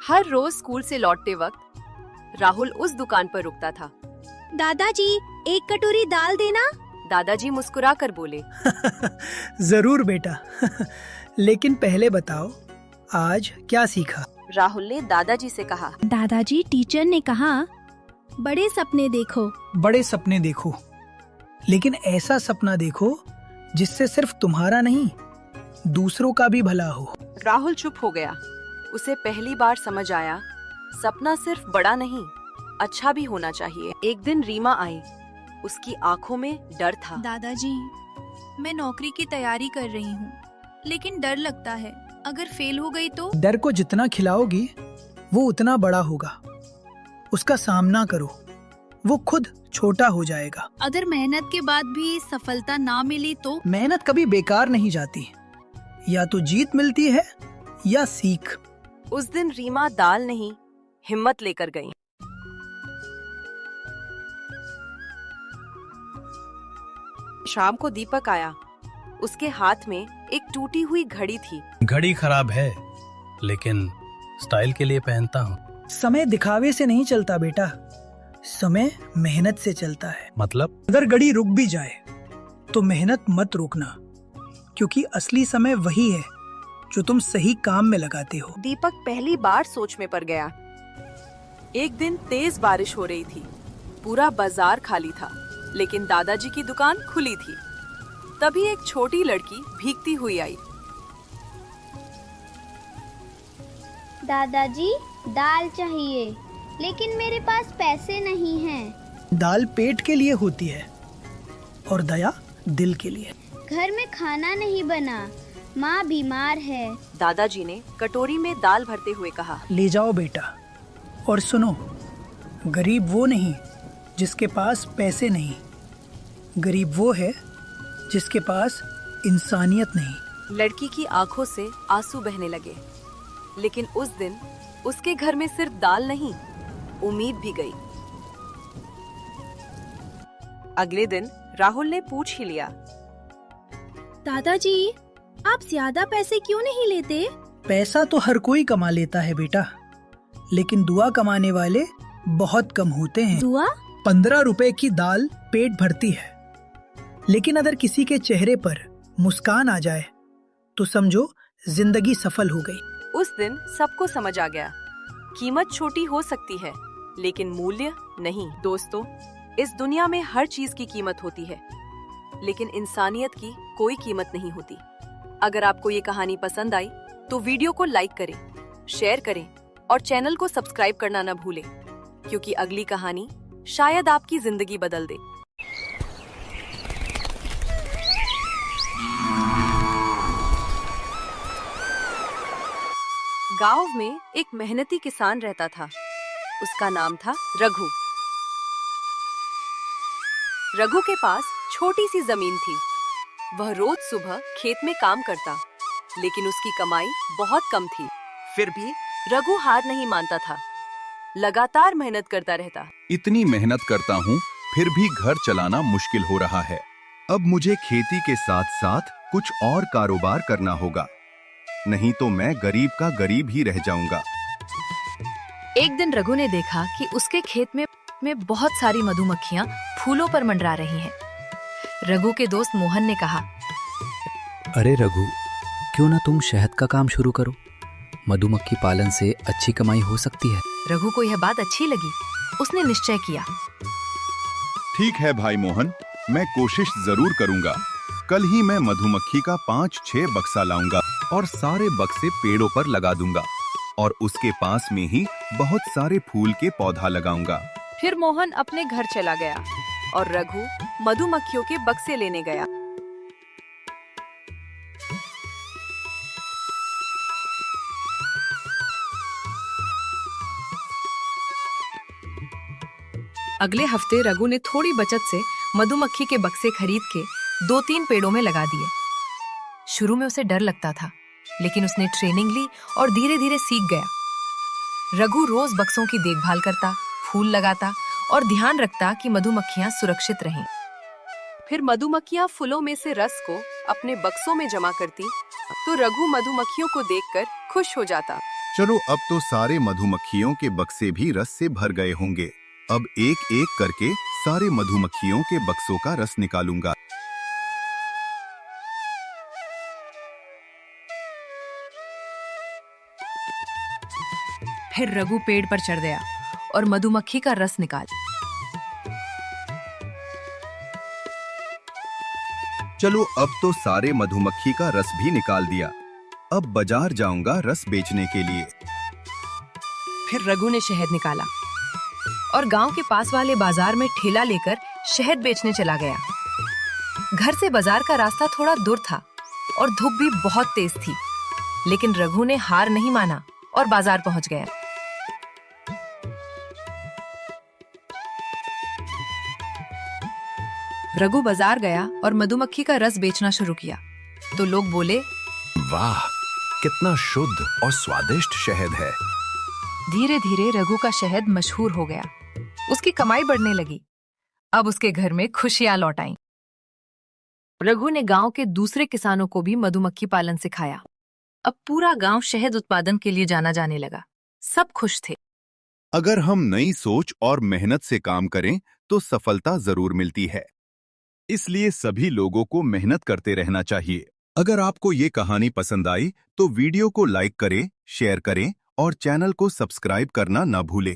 हर रोज स्कूल से लौटते वक्त राहुल उस दुकान पर रुकता था। दादाजी, एक कटोरी दाल देना। दादाजी मुस्कुरा कर बोले, जरूर बेटा। लेकिन पहले बताओ, आज क्या सीखा? राहुल ने दादाजी से कहा, दादाजी, टीचर ने कहा बड़े सपने देखो। बड़े सपने देखो, लेकिन ऐसा सपना देखो जिससे सिर्फ तुम्हारा नहीं, दूसरों का भी भला हो। राहुल चुप हो गया। उसे पहली बार समझ आया, सपना सिर्फ बड़ा नहीं, अच्छा भी होना चाहिए। एक दिन रीमा आई। उसकी आंखों में डर था। दादाजी, मैं नौकरी की तैयारी कर रही हूँ, लेकिन डर लगता है अगर फेल हो गई तो। डर को जितना खिलाओगी वो उतना बड़ा होगा। उसका सामना करो, वो खुद छोटा हो जाएगा। अगर मेहनत के बाद भी सफलता ना मिली तो? मेहनत कभी बेकार नहीं जाती, या तो जीत मिलती है या सीख। उस दिन रीमा दाल नहीं, हिम्मत लेकर गई। शाम को दीपक आया। उसके हाथ में एक टूटी हुई घड़ी थी। घड़ी खराब है, लेकिन स्टाइल के लिए पहनता हूँ। समय दिखावे से नहीं चलता बेटा, समय मेहनत से चलता है। मतलब? अगर घड़ी रुक भी जाए तो मेहनत मत रोकना, क्योंकि असली समय वही है जो तुम सही काम में लगाते हो। दीपक पहली बार सोच में पड़ गया। एक दिन तेज बारिश हो रही थी। पूरा बाजार खाली था, लेकिन दादाजी की दुकान खुली थी। तभी एक छोटी लड़की भीगती हुई आई। दादाजी, दाल चाहिए, लेकिन मेरे पास पैसे नहीं हैं। दाल पेट के लिए होती है और दया दिल के लिए। घर में खाना नहीं बना, माँ बीमार है। दादाजी ने कटोरी में दाल भरते हुए कहा, ले जाओ बेटा। और सुनो, गरीब वो नहीं जिसके पास पैसे नहीं, गरीब वो है जिसके पास इंसानियत नहीं। लड़की की आंखों से आंसू बहने लगे। लेकिन उस दिन उसके घर में सिर्फ दाल नहीं, उम्मीद भी गई। अगले दिन राहुल ने पूछ ही लिया, दादाजी, आप ज्यादा पैसे क्यों नहीं लेते? पैसा तो हर कोई कमा लेता है बेटा, लेकिन दुआ कमाने वाले बहुत कम होते हैं। दुआ? 15 रुपए की दाल पेट भरती है, लेकिन अगर किसी के चेहरे पर मुस्कान आ जाए तो समझो जिंदगी सफल हो गई। उस दिन सबको समझ आ गया, कीमत छोटी हो सकती है, लेकिन मूल्य नहीं। दोस्तों, इस दुनिया में हर चीज की कीमत होती है, लेकिन इंसानियत की कोई कीमत नहीं होती। अगर आपको ये कहानी पसंद आई तो वीडियो को लाइक करें, शेयर करें और चैनल को सब्सक्राइब करना न भूलें, क्योंकि अगली कहानी शायद आपकी जिंदगी बदल दे। गांव में एक मेहनती किसान रहता था। उसका नाम था रघु। रघु के पास छोटी सी जमीन थी। वह रोज सुबह खेत में काम करता, लेकिन उसकी कमाई बहुत कम थी। फिर भी रघु हार नहीं मानता था, लगातार मेहनत करता रहता। इतनी मेहनत करता हूँ, फिर भी घर चलाना मुश्किल हो रहा है। अब मुझे खेती के साथ साथ कुछ और कारोबार करना होगा, नहीं तो मैं गरीब का गरीब ही रह जाऊंगा। एक दिन रघु ने देखा कि उसके खेत में बहुत सारी मधुमक्खियां फूलों पर मंडरा रही हैं। रघु के दोस्त मोहन ने कहा, अरे रघु, क्यों ना तुम शहद का काम शुरू करो, मधुमक्खी पालन से अच्छी कमाई हो सकती है। रघु को यह बात अच्छी लगी। उसने निश्चय किया, ठीक है भाई मोहन, मैं कोशिश जरूर करूंगा। कल ही मैं मधुमक्खी का 5-6 बक्सा लाऊंगा और सारे बक्से पेड़ों पर लगा दूंगा और उसके पास में ही बहुत सारे फूल के पौधा लगाऊंगा। फिर मोहन अपने घर चला गया और रघु मधुमक्खियों के बक्से लेने गया। अगले हफ्ते रघु ने थोड़ी बचत से मधुमक्खी के बक्से खरीद के 2-3 पेड़ों में लगा दिए। शुरू में उसे डर लगता था, लेकिन उसने ट्रेनिंग ली और धीरे धीरे सीख गया। रघु रोज बक्सों की देखभाल करता, फूल लगाता और ध्यान रखता कि मधुमक्खियां सुरक्षित रहें। फिर मधुमक्खियां फूलों में से रस को अपने बक्सों में जमा करती, तो रघु मधुमक्खियों को देखकर खुश हो जाता। चलो अब तो सारे मधुमक्खियों के बक्से भी रस से भर गए होंगे। अब एक एक करके सारे मधुमक्खियों के बक्सों का रस निकालूंगा। फिर रघु पेड़ पर चढ़ गया और मधुमक्खी का रस निकाल। चलो अब तो सारे मधुमक्खी का रस भी निकाल दिया। अब बाजार जाऊंगा रस बेचने के लिए। फिर रघु ने शहद निकाला और गांव के पास वाले बाजार में ठेला लेकर शहद बेचने चला गया। घर से बाजार का रास्ता थोड़ा दूर था और धूप भी बहुत तेज थी, लेकिन रघु ने हार नहीं माना और बाजार पहुंच गया। रघु बाजार गया और मधुमक्खी का रस बेचना शुरू किया, तो लोग बोले, वाह, कितना शुद्ध और स्वादिष्ट शहद है। धीरे धीरे रघु का शहद मशहूर हो गया। उसकी कमाई बढ़ने लगी। अब उसके घर में खुशियां लौट आईं। रघु ने गांव के दूसरे किसानों को भी मधुमक्खी पालन सिखाया। अब पूरा गांव शहद उत्पादन के लिए जाना जाने लगा। सब खुश थे। अगर हम नई सोच और मेहनत से काम करें तो सफलता जरूर मिलती है। इसलिए सभी लोगों को मेहनत करते रहना चाहिए। अगर आपको ये कहानी पसंद आई तो वीडियो को लाइक करें, शेयर करें और चैनल को सब्सक्राइब करना ना भूलें।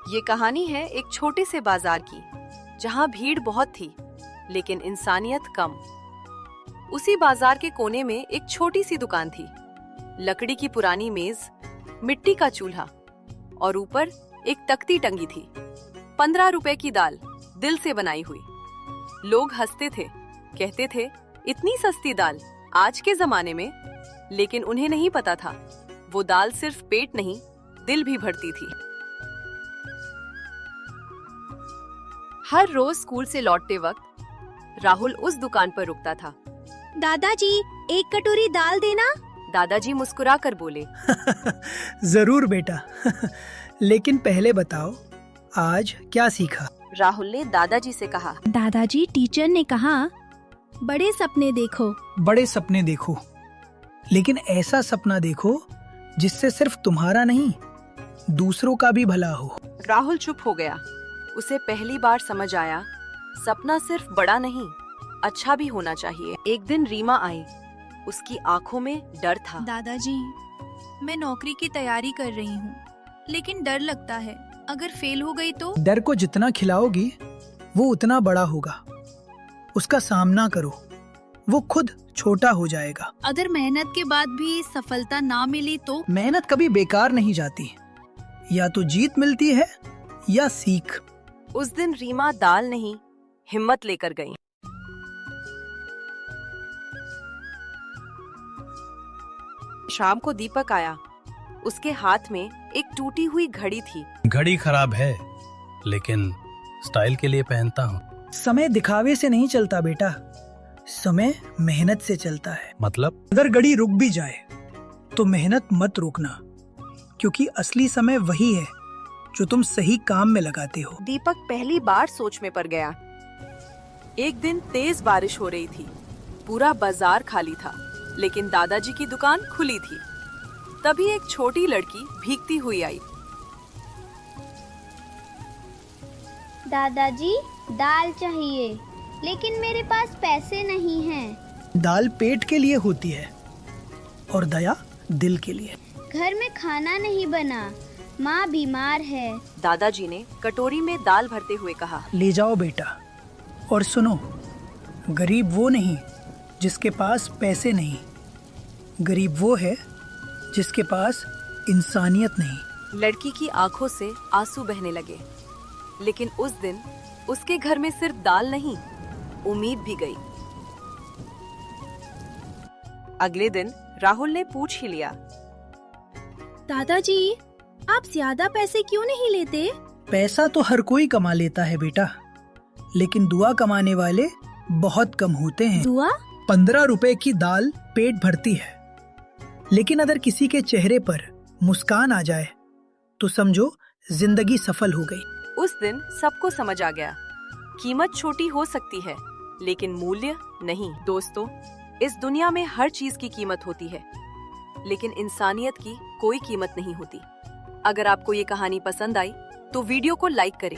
ये कहानी है एक छोटे से बाजार की, जहां भीड़ बहुत थी लेकिन इंसानियत कम। उसी बाजार के कोने में एक छोटी सी दुकान थी। लकड़ी की पुरानी मेज, मिट्टी का चूल्हा और ऊपर एक तख्ती टंगी थी। 15 रुपए की दाल, दिल से बनाई हुई। लोग हंसते थे, कहते थे, इतनी सस्ती दाल आज के जमाने में। लेकिन उन्हें नहीं पता था, वो दाल सिर्फ पेट नहीं, दिल भी भरती थी। हर रोज स्कूल से लौटते वक्त राहुल उस दुकान पर रुकता था। दादाजी, एक कटोरी दाल देना। दादाजी मुस्कुरा कर बोले, जरूर बेटा। लेकिन पहले बताओ, आज क्या सीखा? राहुल ने दादाजी से कहा। दादाजी, टीचर ने कहा, बड़े सपने देखो। बड़े सपने देखो, लेकिन ऐसा सपना देखो जिससे सिर्फ तुम्हारा नहीं, दूसरों का भी भला हो। राहुल चुप हो गया। उसे पहली बार समझ आया, सपना सिर्फ बड़ा नहीं, अच्छा भी होना चाहिए। एक दिन रीमा आई। उसकी आंखों में डर था। दादाजी, मैं नौकरी की तैयारी कर रही हूँ, लेकिन डर लगता है, अगर फेल हो गई तो। डर को जितना खिलाओगी वो उतना बड़ा होगा। उसका सामना करो, वो खुद छोटा हो जाएगा। अगर मेहनत के बाद भी सफलता ना मिली तो? मेहनत कभी बेकार नहीं जाती, या तो जीत मिलती है या सीख। उस दिन रीमा दाल नहीं, हिम्मत लेकर गई। शाम को दीपक आया। उसके हाथ में एक टूटी हुई घड़ी थी। घड़ी खराब है, लेकिन स्टाइल के लिए पहनता हूँ। समय दिखावे से नहीं चलता बेटा, समय मेहनत से चलता है। मतलब? अगर घड़ी रुक भी जाए तो मेहनत मत रोकना, क्योंकि असली समय वही है जो तुम सही काम में लगाते हो। दीपक पहली बार सोच में पड़ गया। एक दिन तेज बारिश हो रही थी। पूरा बाजार खाली था, लेकिन दादाजी की दुकान खुली थी। तभी एक छोटी लड़की भीगती हुई आई। दादाजी, दाल चाहिए, लेकिन मेरे पास पैसे नहीं हैं। दाल पेट के लिए होती है और दया दिल के लिए। घर में खाना नहीं बना, माँ बीमार है। दादाजी ने कटोरी में दाल भरते हुए कहा। ले जाओ बेटा, और सुनो, गरीब वो नहीं जिसके पास पैसे नहीं, गरीब वो है जिसके पास इंसानियत नहीं। लड़की की आंखों से आंसू बहने लगे। लेकिन उस दिन उसके घर में सिर्फ दाल नहीं, उम्मीद भी गई। अगले दिन राहुल ने पूछ ही लिया, दादाजी, आप ज्यादा पैसे क्यों नहीं लेते? पैसा तो हर कोई कमा लेता है बेटा, लेकिन दुआ कमाने वाले बहुत कम होते हैं। दुआ? 15 रुपए की दाल पेट भरती है, लेकिन अगर किसी के चेहरे पर मुस्कान आ जाए तो समझो जिंदगी सफल हो गई। उस दिन सबको समझ आ गया, कीमत छोटी हो सकती है लेकिन मूल्य नहीं। दोस्तों, इस दुनिया में हर चीज की कीमत होती है, लेकिन इंसानियत की कोई कीमत नहीं होती। अगर आपको ये कहानी पसंद आई तो वीडियो को लाइक करें,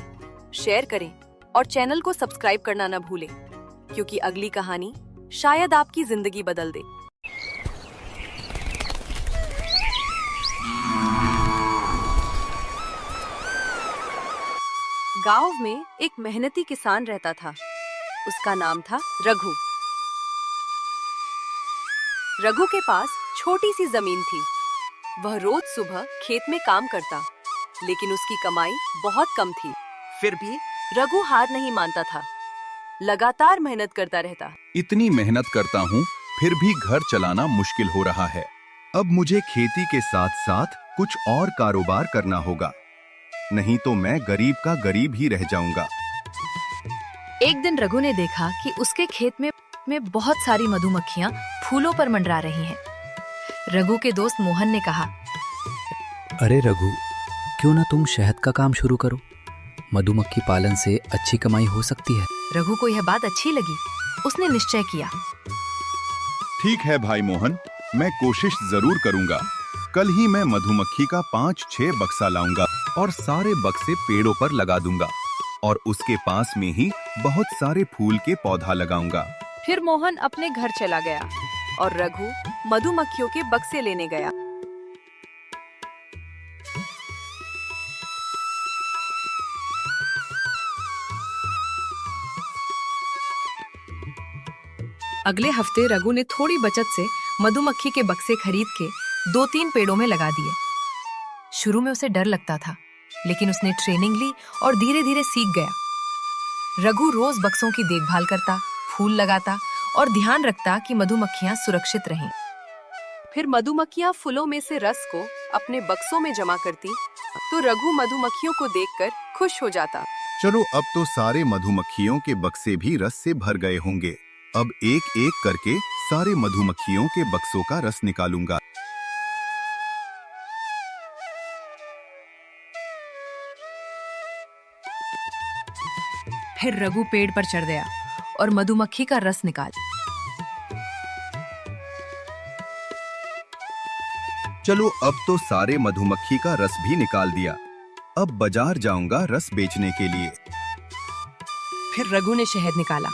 शेयर करें और चैनल को सब्सक्राइब करना न भूलें, क्योंकि अगली कहानी शायद आपकी जिंदगी बदल दे। गांव में एक मेहनती किसान रहता था। उसका नाम था रघु। रघु के पास छोटी सी जमीन थी। वह रोज सुबह खेत में काम करता, लेकिन उसकी कमाई बहुत कम थी। फिर भी रघु हार नहीं मानता था, लगातार मेहनत करता रहता। इतनी मेहनत करता हूँ, फिर भी घर चलाना मुश्किल हो रहा है। अब मुझे खेती के साथ साथ कुछ और कारोबार करना होगा, नहीं तो मैं गरीब का गरीब ही रह जाऊंगा। एक दिन रघु ने देखा कि उसके खेत में बहुत सारी मधुमक्खियां फूलों पर मंडरा रही हैं। रघु के दोस्त मोहन ने कहा, अरे रघु, क्यों ना तुम शहद का काम शुरू करो? मधुमक्खी पालन से अच्छी कमाई हो सकती है। रघु को यह बात अच्छी लगी। उसने निश्चय किया। ठीक है भाई मोहन, मैं कोशिश जरूर करूंगा। कल ही मैं मधुमक्खी का 5-6 बक्सा लाऊंगा और सारे बक्से पेड़ों पर लगा दूंगा और उसके पास में ही बहुत सारे फूल के पौधा लगाऊंगा। फिर मोहन अपने घर चला गया और रघु मधुमक्खियों के बक्से लेने गया। अगले हफ्ते रघु ने थोड़ी बचत से मधुमक्खी के बक्से खरीद के 2-3 पेड़ों में लगा दिए। शुरू में उसे डर लगता था, लेकिन उसने ट्रेनिंग ली और धीरे धीरे सीख गया। रघु रोज बक्सों की देखभाल करता, फूल लगाता और ध्यान रखता कि मधुमक्खियां सुरक्षित रहें। फिर मधुमक्खियां फूलों में से रस को अपने बक्सों में जमा करती, तो रघु मधुमक्खियों को देखकर खुश हो जाता। चलो, अब तो सारे मधुमक्खियों के बक्से भी रस से भर गए होंगे। अब एक एक करके सारे मधुमक्खियों के बक्सों का रस निकालूंगा। फिर रघु पेड़ पर चढ़ गया और मधुमक्खी का रस निकाल। चलो, अब तो सारे मधुमक्खी का रस भी निकाल दिया। अब बाजार जाऊंगा रस बेचने के लिए। फिर रघु ने शहद निकाला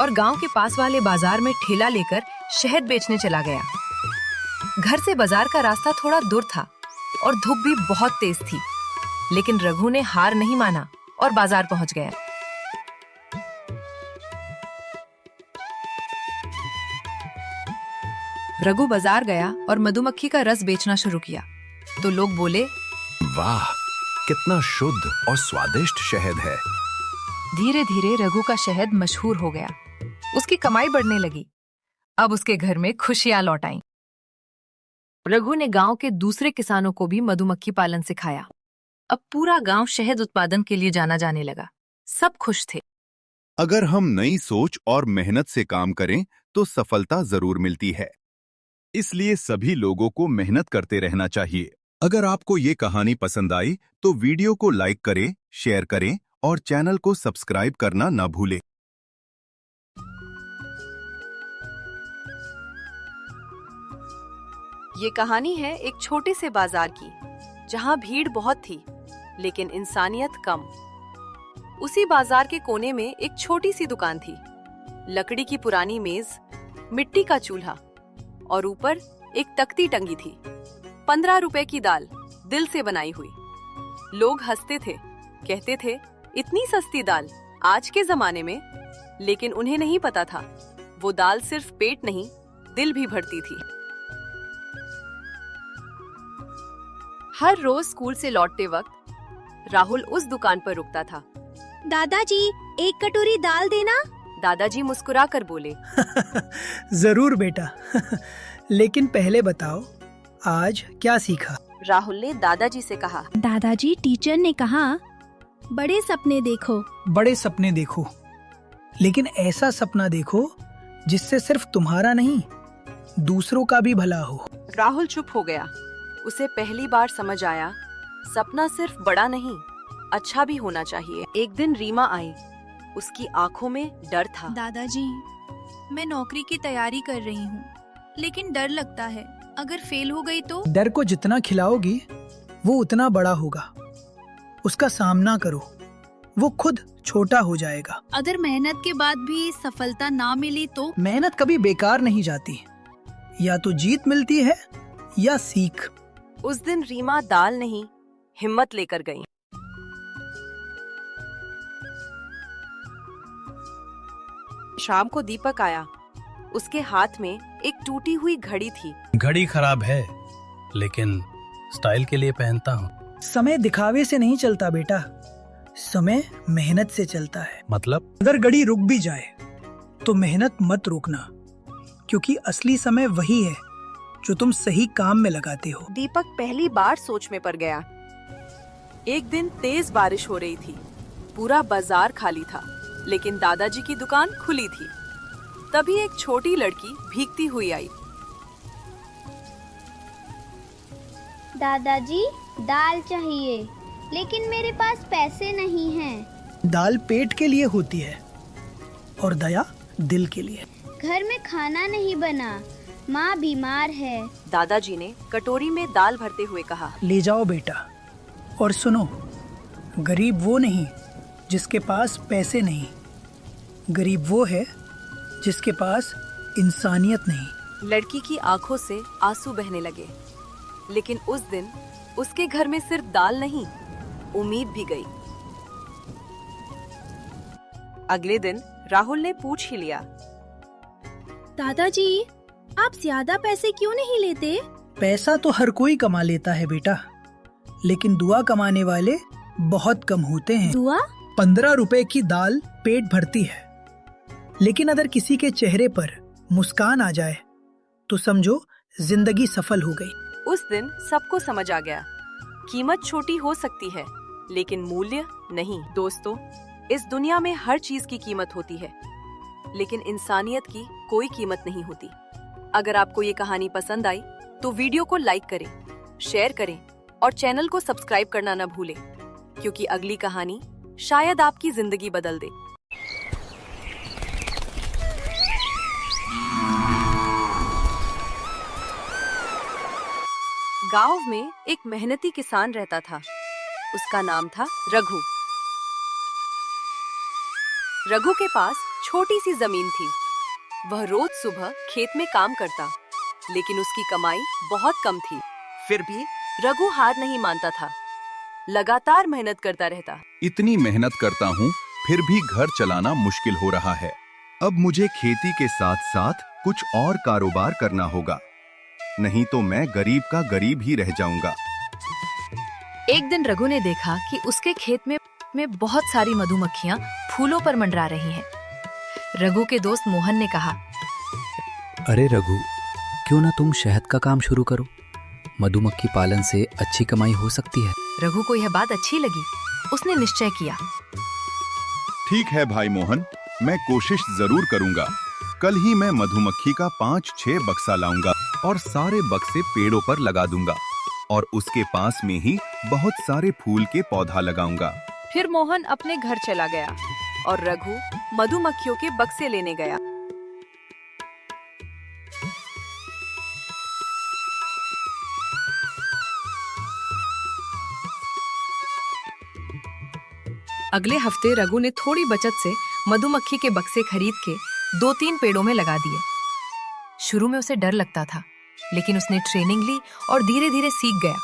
और गांव के पास वाले बाजार में ठेला लेकर शहद बेचने चला गया। घर से बाजार का रास्ता थोड़ा दूर था और धूप भी बहुत तेज थी, लेकिन रघु ने हार नहीं माना और बाजार पहुंच गया। रघु बाजार गया और मधुमक्खी का रस बेचना शुरू किया, तो लोग बोले, वाह, कितना शुद्ध और स्वादिष्ट शहद है। धीरे धीरे रघु का शहद मशहूर हो गया। उसकी कमाई बढ़ने लगी। अब उसके घर में खुशियां लौट आईं। रघु ने गांव के दूसरे किसानों को भी मधुमक्खी पालन सिखाया। अब पूरा गांव शहद उत्पादन के लिए जाना जाने लगा। सब खुश थे। अगर हम नई सोच और मेहनत से काम करें तो सफलता जरूर मिलती है। इसलिए सभी लोगों को मेहनत करते रहना चाहिए। अगर आपको ये कहानी पसंद आई तो वीडियो को लाइक करें, शेयर करें और चैनल को सब्सक्राइब करना न भूलें। ये कहानी है एक छोटे से बाजार की, जहां भीड़ बहुत थी लेकिन इंसानियत कम। उसी बाजार के कोने में एक छोटी सी दुकान थी। लकड़ी की पुरानी मेज, मिट्टी का चूल्हा और ऊपर एक तख्ती टंगी थी। 15 रुपए की दाल, दिल से बनाई हुई। लोग हंसते थे, कहते थे, इतनी सस्ती दाल आज के जमाने में। लेकिन उन्हें नहीं पता था, वो दाल सिर्फ पेट नहीं, दिल भी भरती थी। हर रोज स्कूल से लौटते वक्त राहुल उस दुकान पर रुकता था। दादाजी, एक कटोरी दाल देना। दादाजी मुस्कुरा कर बोले, जरूर बेटा। लेकिन पहले बताओ, आज क्या सीखा? राहुल ने दादाजी से कहा। दादाजी, टीचर ने कहा बड़े सपने देखो। बड़े सपने देखो, लेकिन ऐसा सपना देखो जिससे सिर्फ तुम्हारा नहीं, दूसरों का भी भला हो। राहुल चुप हो गया। उसे पहली बार समझ आया, सपना सिर्फ बड़ा नहीं, अच्छा भी होना चाहिए। एक दिन रीमा आई। उसकी आंखों में डर था। दादाजी, मैं नौकरी की तैयारी कर रही हूँ, लेकिन डर लगता है अगर फेल हो गई तो। डर को जितना खिलाओगी वो उतना बड़ा होगा। उसका सामना करो, वो खुद छोटा हो जाएगा। अगर मेहनत के बाद भी सफलता ना मिली तो। मेहनत कभी बेकार नहीं जाती, या तो जीत मिलती है या सीख। उस दिन रीमा दाल नहीं, हिम्मत लेकर गई। शाम को दीपक आया। उसके हाथ में एक टूटी हुई घड़ी थी। घड़ी खराब है, लेकिन स्टाइल के लिए पहनता हूँ। समय दिखावे से नहीं चलता बेटा, समय मेहनत से चलता है। मतलब? अगर घड़ी रुक भी जाए तो मेहनत मत रोकना, क्योंकि असली समय वही है जो तुम सही काम में लगाते हो। दीपक पहली बार सोच में पड़ गया। एक दिन तेज बारिश हो रही थी। पूरा बाजार खाली था, लेकिन दादाजी की दुकान खुली थी। तभी एक छोटी लड़की भीगती हुई आई। दादाजी, दाल चाहिए, लेकिन मेरे पास पैसे नहीं हैं। दाल पेट के लिए होती है और दया दिल के लिए। घर में खाना नहीं बना, माँ बीमार है। दादाजी ने कटोरी में दाल भरते हुए कहा। ले जाओ बेटा, और सुनो, गरीब वो नहीं जिसके पास पैसे नहीं, गरीब वो है जिसके पास इंसानियत नहीं। लड़की की आंखों से आंसू बहने लगे। लेकिन उस दिन उसके घर में सिर्फ दाल नहीं, उम्मीद भी गई। अगले दिन राहुल ने पूछ ही लिया। दादाजी, आप ज्यादा पैसे क्यों नहीं लेते? पैसा तो हर कोई कमा लेता है बेटा, लेकिन दुआ कमाने वाले बहुत कम होते हैं। दुआ? 15 रुपए की दाल पेट भरती है, लेकिन अगर किसी के चेहरे पर मुस्कान आ जाए तो समझो जिंदगी सफल हो गई। उस दिन सबको समझ आ गया, कीमत छोटी हो सकती है, लेकिन मूल्य नहीं। दोस्तों, इस दुनिया में हर चीज की कीमत होती है, लेकिन इंसानियत की कोई कीमत नहीं होती। अगर आपको ये कहानी पसंद आई तो वीडियो को लाइक करें, शेयर करें और चैनल को सब्सक्राइब करना न भूलें, क्योंकि अगली कहानी शायद आपकी जिंदगी बदल दे। गांव में एक मेहनती किसान रहता था। उसका नाम था रघु। रघु के पास छोटी सी जमीन थी। वह रोज सुबह खेत में काम करता, लेकिन उसकी कमाई बहुत कम थी। फिर भी रघु हार नहीं मानता था, लगातार मेहनत करता रहता। इतनी मेहनत करता हूँ, फिर भी घर चलाना मुश्किल हो रहा है। अब मुझे खेती के साथ साथ कुछ और कारोबार करना होगा, नहीं तो मैं गरीब का गरीब ही रह जाऊंगा। एक दिन रघु ने देखा कि उसके खेत में बहुत सारी मधुमक्खियां फूलों पर मंडरा रही हैं। रघु के दोस्त मोहन ने कहा, अरे रघु, क्यों ना तुम शहद का काम शुरू करो? मधुमक्खी पालन से अच्छी कमाई हो सकती है। रघु को यह बात अच्छी लगी। उसने निश्चय किया। ठीक है भाई मोहन, मैं कोशिश जरूर करूंगा। कल ही मैं मधुमक्खी का 5-6 बक्सा लाऊंगा और सारे बक्से पेड़ों पर लगा दूंगा, और उसके पास में ही बहुत सारे फूल के पौधा लगाऊंगा। फिर मोहन अपने घर चला गया और रघु मधुमक्खियों के बक्से लेने गया। अगले हफ्ते रघु ने थोड़ी बचत से मधुमक्खी के बक्से खरीद के 2-3 पेड़ों में लगा दिए। शुरू में उसे डर लगता था, लेकिन उसने ट्रेनिंग ली और धीरे धीरे सीख गया।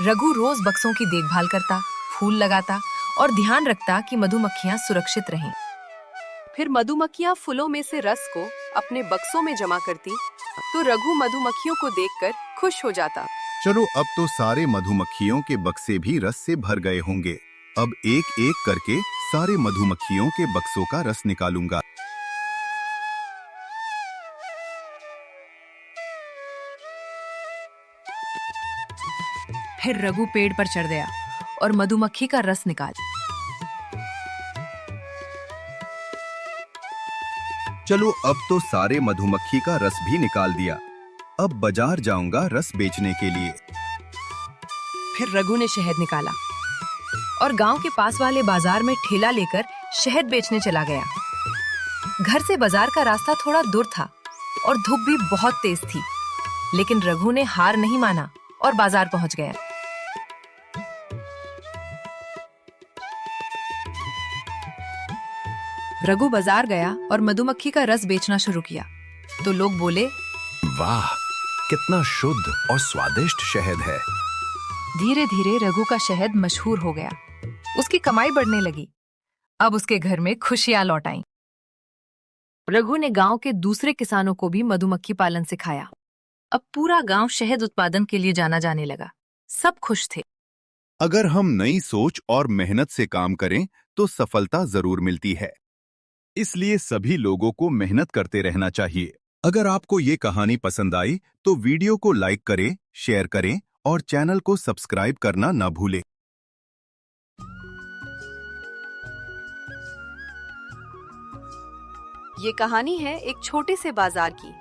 रघु रोज बक्सों की देखभाल करता, फूल लगाता और ध्यान रखता कि मधुमक्खियां सुरक्षित रहें। फिर मधुमक्खियां फूलों में से रस को अपने बक्सों में जमा करती, तो रघु मधुमक्खियों को देखकर खुश हो जाता। चलो, अब तो सारे मधुमक्खियों के बक्से भी रस से भर गए होंगे। अब एक एक करके सारे मधुमक्खियों के बक्सों का रस निकालूंगा। फिर रघु पेड़ पर चढ़ गया और मधुमक्खी का रस निकाल। चलो अब तो सारे मधुमक्खी का रस भी निकाल दिया। अब बाजार जाऊंगा रस बेचने के लिए। फिर रघु ने शहद निकाला और गांव के पास वाले बाजार में ठेला लेकर शहद बेचने चला गया। घर से बाजार का रास्ता थोड़ा दूर था और धूप भी बहुत तेज थी, लेकिन रघु ने हार नहीं माना और बाजार पहुंच गया। रघु बाजार गया और मधुमक्खी का रस बेचना शुरू किया तो लोग बोले, वाह, कितना शुद्ध और स्वादिष्ट शहद है। धीरे धीरे रघु का शहद मशहूर हो गया। उसकी कमाई बढ़ने लगी। अब उसके घर में खुशियां लौट आईं। रघु ने गांव के दूसरे किसानों को भी मधुमक्खी पालन सिखाया। अब पूरा गांव शहद उत्पादन के लिए जाना जाने लगा। सब खुश थे। अगर हम नई सोच और मेहनत से काम करें तो सफलता जरूर मिलती है। इसलिए सभी लोगों को मेहनत करते रहना चाहिए। अगर आपको ये कहानी पसंद आई तो वीडियो को लाइक करें, शेयर करें और चैनल को सब्सक्राइब करना ना भूलें। ये कहानी है एक छोटे से बाजार की,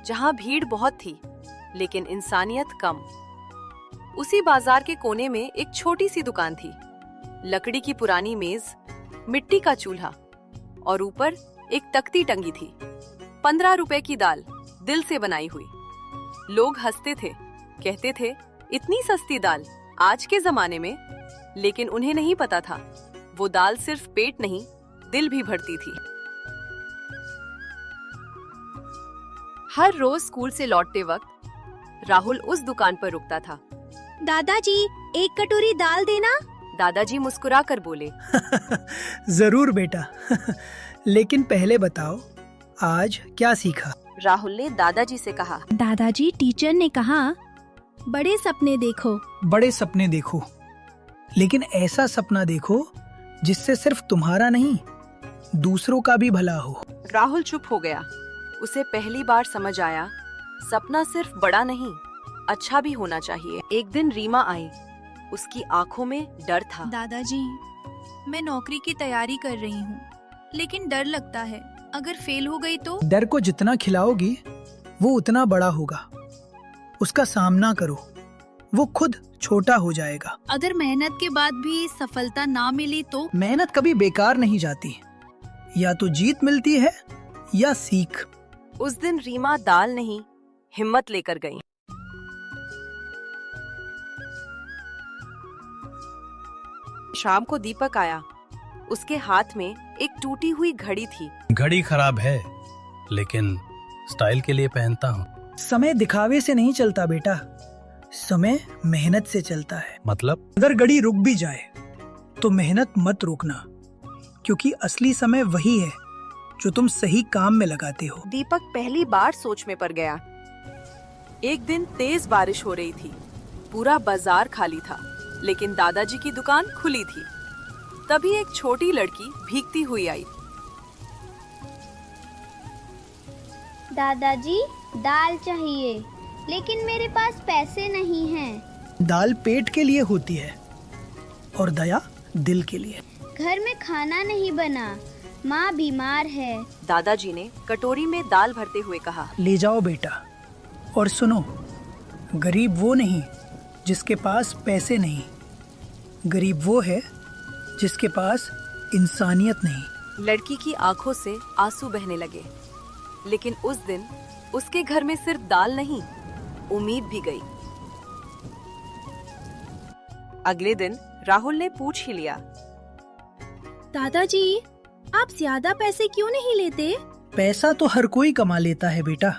जहां भीड़ बहुत थी लेकिन इंसानियत कम। उसी बाजार के कोने में एक छोटी सी दुकान थी। लकड़ी की पुरानी मेज, मिट्टी का चूल्हा और ऊपर एक तख्ती टंगी थी। 15 रुपए की दाल, दिल से बनाई हुई। लोग हंसते थे, कहते थे इतनी सस्ती दाल आज के जमाने में। लेकिन उन्हें नहीं पता था वो दाल सिर्फ पेट नहीं, दिल भी भरती थी। हर रोज स्कूल से लौटते वक्त राहुल उस दुकान पर रुकता था। दादाजी, एक कटोरी दाल देना। दादाजी मुस्कुरा कर बोले, जरूर बेटा। लेकिन पहले बताओ आज क्या सीखा? राहुल ने दादाजी से कहा। दादाजी, टीचर ने कहा बड़े सपने देखो। बड़े सपने देखो, लेकिन ऐसा सपना देखो जिससे सिर्फ तुम्हारा नहीं, दूसरों का भी भला हो। राहुल चुप हो गया। उसे पहली बार समझ आया, सपना सिर्फ बड़ा नहीं, अच्छा भी होना चाहिए। एक दिन रीमा आई। उसकी आंखों में डर था। दादाजी, मैं नौकरी की तैयारी कर रही हूँ, लेकिन डर लगता है अगर फेल हो गई तो। डर को जितना खिलाओगी वो उतना बड़ा होगा। उसका सामना करो, वो खुद छोटा हो जाएगा। अगर मेहनत के बाद भी सफलता ना मिली तो? मेहनत कभी बेकार नहीं जाती, या तो जीत मिलती है या सीख। उस दिन रीमा दाल नहीं, हिम्मत लेकर गई। शाम को दीपक आया। उसके हाथ में एक टूटी हुई घड़ी थी। घड़ी खराब है, लेकिन स्टाइल के लिए पहनता हूँ। समय दिखावे से नहीं चलता बेटा, समय मेहनत से चलता है। मतलब? अगर घड़ी रुक भी जाए तो मेहनत मत रोकना, क्योंकि असली समय वही है जो तुम सही काम में लगाते हो। दीपक पहली बार सोच में पड़ गया। एक दिन तेज बारिश हो रही थी। पूरा बाजार खाली था, लेकिन दादाजी की दुकान खुली थी। तभी एक छोटी लड़की भीगती हुई आई। दादाजी, दाल चाहिए, लेकिन मेरे पास पैसे नहीं हैं। दाल पेट के लिए होती है और दया दिल के लिए। घर में खाना नहीं बना, माँ बीमार है। दादाजी ने कटोरी में दाल भरते हुए कहा। ले जाओ बेटा, और सुनो, गरीब वो नहीं जिसके पास पैसे नहीं, गरीब वो है जिसके पास इंसानियत नहीं। लड़की की आंखों से आंसू बहने लगे। लेकिन उस दिन उसके घर में सिर्फ दाल नहीं, उम्मीद भी गई। अगले दिन राहुल ने पूछ ही लिया, दादाजी, आप ज्यादा पैसे क्यों नहीं लेते? पैसा तो हर कोई कमा लेता है बेटा,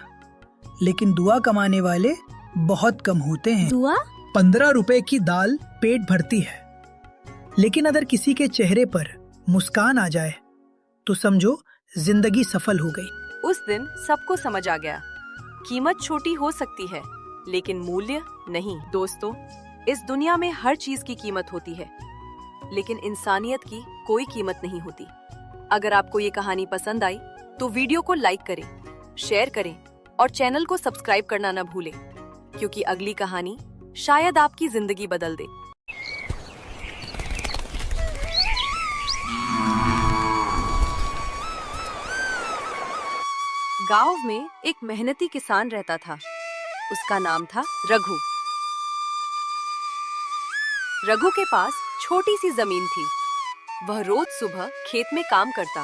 लेकिन दुआ कमाने वाले बहुत कम होते हैं। दुआ? 15 रुपए की दाल पेट भरती है, लेकिन अगर किसी के चेहरे पर मुस्कान आ जाए तो समझो जिंदगी सफल हो गई। उस दिन सबको समझ आ गया, कीमत छोटी हो सकती है लेकिन मूल्य नहीं। दोस्तों, इस दुनिया में हर चीज की कीमत होती है, लेकिन इंसानियत की कोई कीमत नहीं होती। अगर आपको ये कहानी पसंद आई तो वीडियो को लाइक करें, शेयर करें और चैनल को सब्सक्राइब करना न भूलें, क्योंकि अगली कहानी शायद आपकी जिंदगी बदल दे। गांव में एक मेहनती किसान रहता था। उसका नाम था रघु। रघु के पास छोटी सी जमीन थी। वह रोज सुबह खेत में काम करता,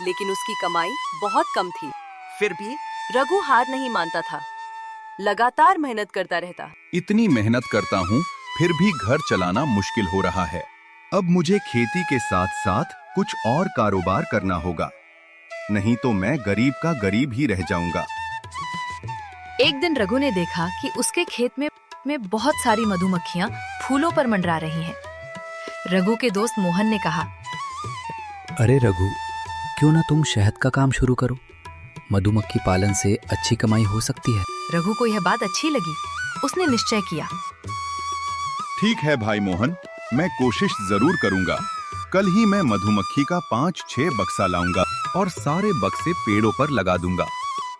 लेकिन उसकी कमाई बहुत कम थी। फिर भी रघु हार नहीं मानता था। लगातार मेहनत करता रहता। इतनी मेहनत करता हूँ, फिर भी घर चलाना मुश्किल हो रहा है। अब मुझे खेती के साथ साथ कुछ और कारोबार करना होगा, नहीं तो मैं गरीब का गरीब ही रह जाऊंगा। एक दिन रघु ने देखा कि उसके खेत में बहुत सारी मधुमक्खियां फूलों पर मंडरा रही हैं। रघु के दोस्त मोहन ने कहा, अरे रघु, क्यों ना तुम शहद का काम शुरू करो। मधुमक्खी पालन से अच्छी कमाई हो सकती है। रघु को यह बात अच्छी लगी। उसने निश्चय किया। ठीक है भाई मोहन, मैं कोशिश जरूर करूंगा। कल ही मैं मधुमक्खी का 5-6 बक्सा लाऊंगा और सारे बक्से पेड़ों पर लगा दूंगा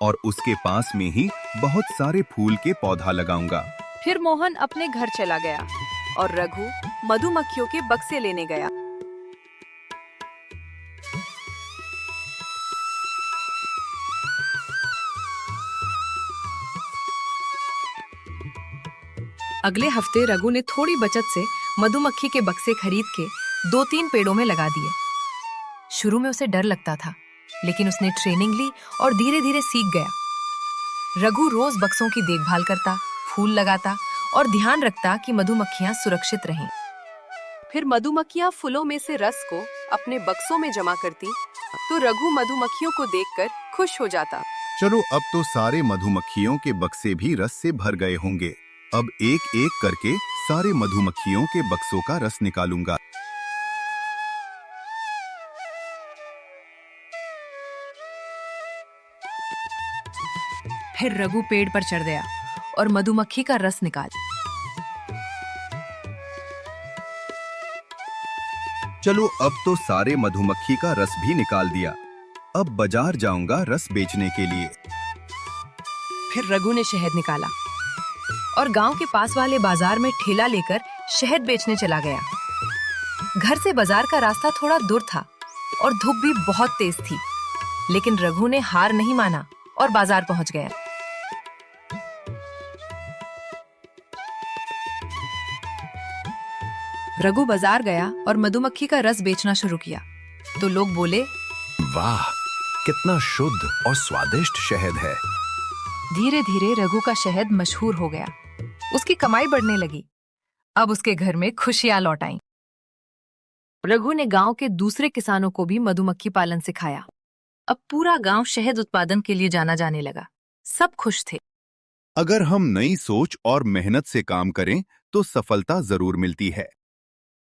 और उसके पास में ही बहुत सारे फूल के पौधा लगाऊंगा। फिर मोहन अपने घर चला गया और रघु मधुमक्खियों के बक्से लेने गया। अगले हफ्ते रघु ने थोड़ी बचत से मधुमक्खी के बक्से खरीद के 2-3 पेड़ों में लगा दिए। शुरू में उसे डर लगता था, लेकिन उसने ट्रेनिंग ली और धीरे धीरे सीख गया। रघु रोज बक्सों की देखभाल करता, फूल लगाता और ध्यान रखता कि मधुमक्खियां सुरक्षित रहें। फिर मधुमक्खियां फूलों में से रस को अपने बक्सों में जमा करती, तो रघु मधुमक्खियों को देखकर खुश हो जाता। चलो, अब तो सारे मधुमक्खियों के बक्से भी रस से भर गए होंगे। अब एक एक करके सारे मधुमक्खियों के बक्सों का रस निकालूंगा। फिर रघु पेड़ पर चढ़ गया और मधुमक्खी का रस निकाल। चलो, अब तो सारे मधुमक्खी का रस भी निकाल दिया। अब बाजार जाऊंगा रस बेचने के लिए। फिर रघु ने शहद निकाला और गांव के पास वाले बाजार में ठेला लेकर शहद बेचने चला गया। घर से बाजार का रास्ता थोड़ा दूर था और धूप भी बहुत तेज थी, लेकिन रघु ने हार नहीं माना और बाजार पहुंच गया। रघु बाजार गया और मधुमक्खी का रस बेचना शुरू किया, तो लोग बोले, वाह, कितना शुद्ध और स्वादिष्ट शहद है। धीरे धीरे रघु का शहद मशहूर हो गया। उसकी कमाई बढ़ने लगी। अब उसके घर में खुशियां लौट आईं। रघु ने गांव के दूसरे किसानों को भी मधुमक्खी पालन सिखाया। अब पूरा गांव शहद उत्पादन के लिए जाना जाने लगा। सब खुश थे। अगर हम नई सोच और मेहनत से काम करें तो सफलता जरूर मिलती है।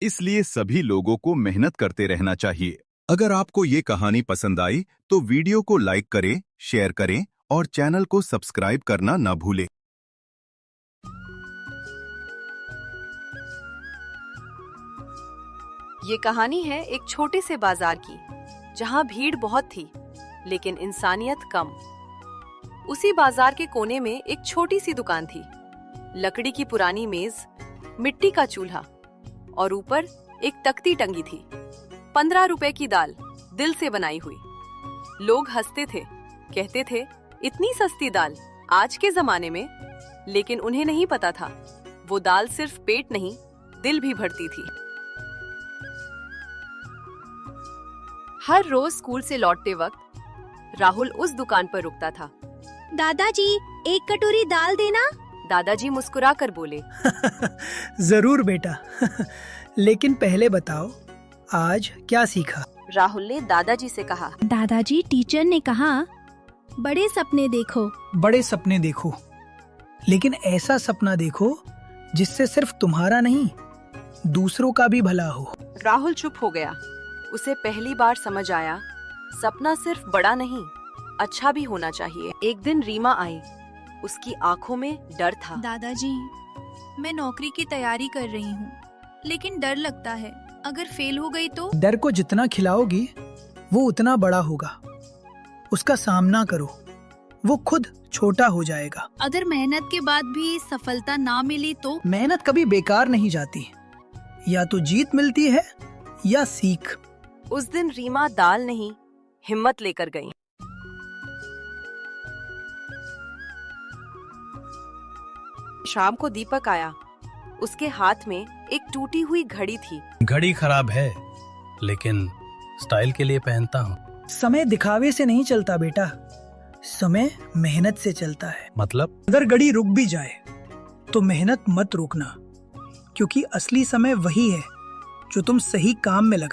इसलिए सभी लोगों को मेहनत करते रहना चाहिए। अगर आपको ये कहानी पसंद आई तो वीडियो को लाइक करें, शेयर करें और चैनल को सब्सक्राइब करना ना भूलें। ये कहानी है एक छोटे से बाजार की, जहां भीड़ बहुत थी, लेकिन इंसानियत कम। उसी बाजार के कोने में एक छोटी सी दुकान थी। लकड़ी की पुरानी मेज, मिट्टी का चूल्हा और ऊपर एक तख्ती टंगी थी। 15 रुपए की दाल, दिल से बनाई हुई। लोग हंसते थे, कहते थे, इतनी सस्ती दाल आज के जमाने में। लेकिन उन्हें नहीं पता था, वो दाल सिर्फ पेट नहीं, दिल भी भरती थी। हर रोज स्कूल से लौटते वक्त राहुल उस दुकान पर रुकता था। दादाजी, एक कटोरी दाल देना। दादाजी मुस्कुरा कर बोले, जरूर बेटा। लेकिन पहले बताओ, आज क्या सीखा? राहुल ने दादाजी से कहा, दादाजी, टीचर ने कहा बड़े सपने देखो। बड़े सपने देखो, लेकिन ऐसा सपना देखो जिससे सिर्फ तुम्हारा नहीं, दूसरों का भी भला हो। राहुल चुप हो गया। उसे पहली बार समझ आया, सपना सिर्फ बड़ा नहीं, अच्छा भी होना चाहिए। एक दिन रीमा आई। उसकी आंखों में डर था। दादाजी, मैं नौकरी की तैयारी कर रही हूँ, लेकिन डर लगता है, अगर फेल हो गई तो? डर को जितना खिलाओगी वो उतना बड़ा होगा। उसका सामना करो, वो खुद छोटा हो जाएगा। अगर मेहनत के बाद भी सफलता ना मिली तो? मेहनत कभी बेकार नहीं जाती, या तो जीत मिलती है या सीख। उस दिन रीमा दाल नहीं, हिम्मत लेकर गई। शाम को दीपक आया। उसके हाथ में एक टूटी हुई घड़ी थी। घड़ी खराब है, लेकिन स्टाइल के लिए पहनता हूँ। समय दिखावे से नहीं चलता बेटा, समय मेहनत से चलता है। मतलब? अगर घड़ी रुक भी जाए तो मेहनत मत रोकना, क्योंकि असली समय वही है जो तुम सही काम में लगा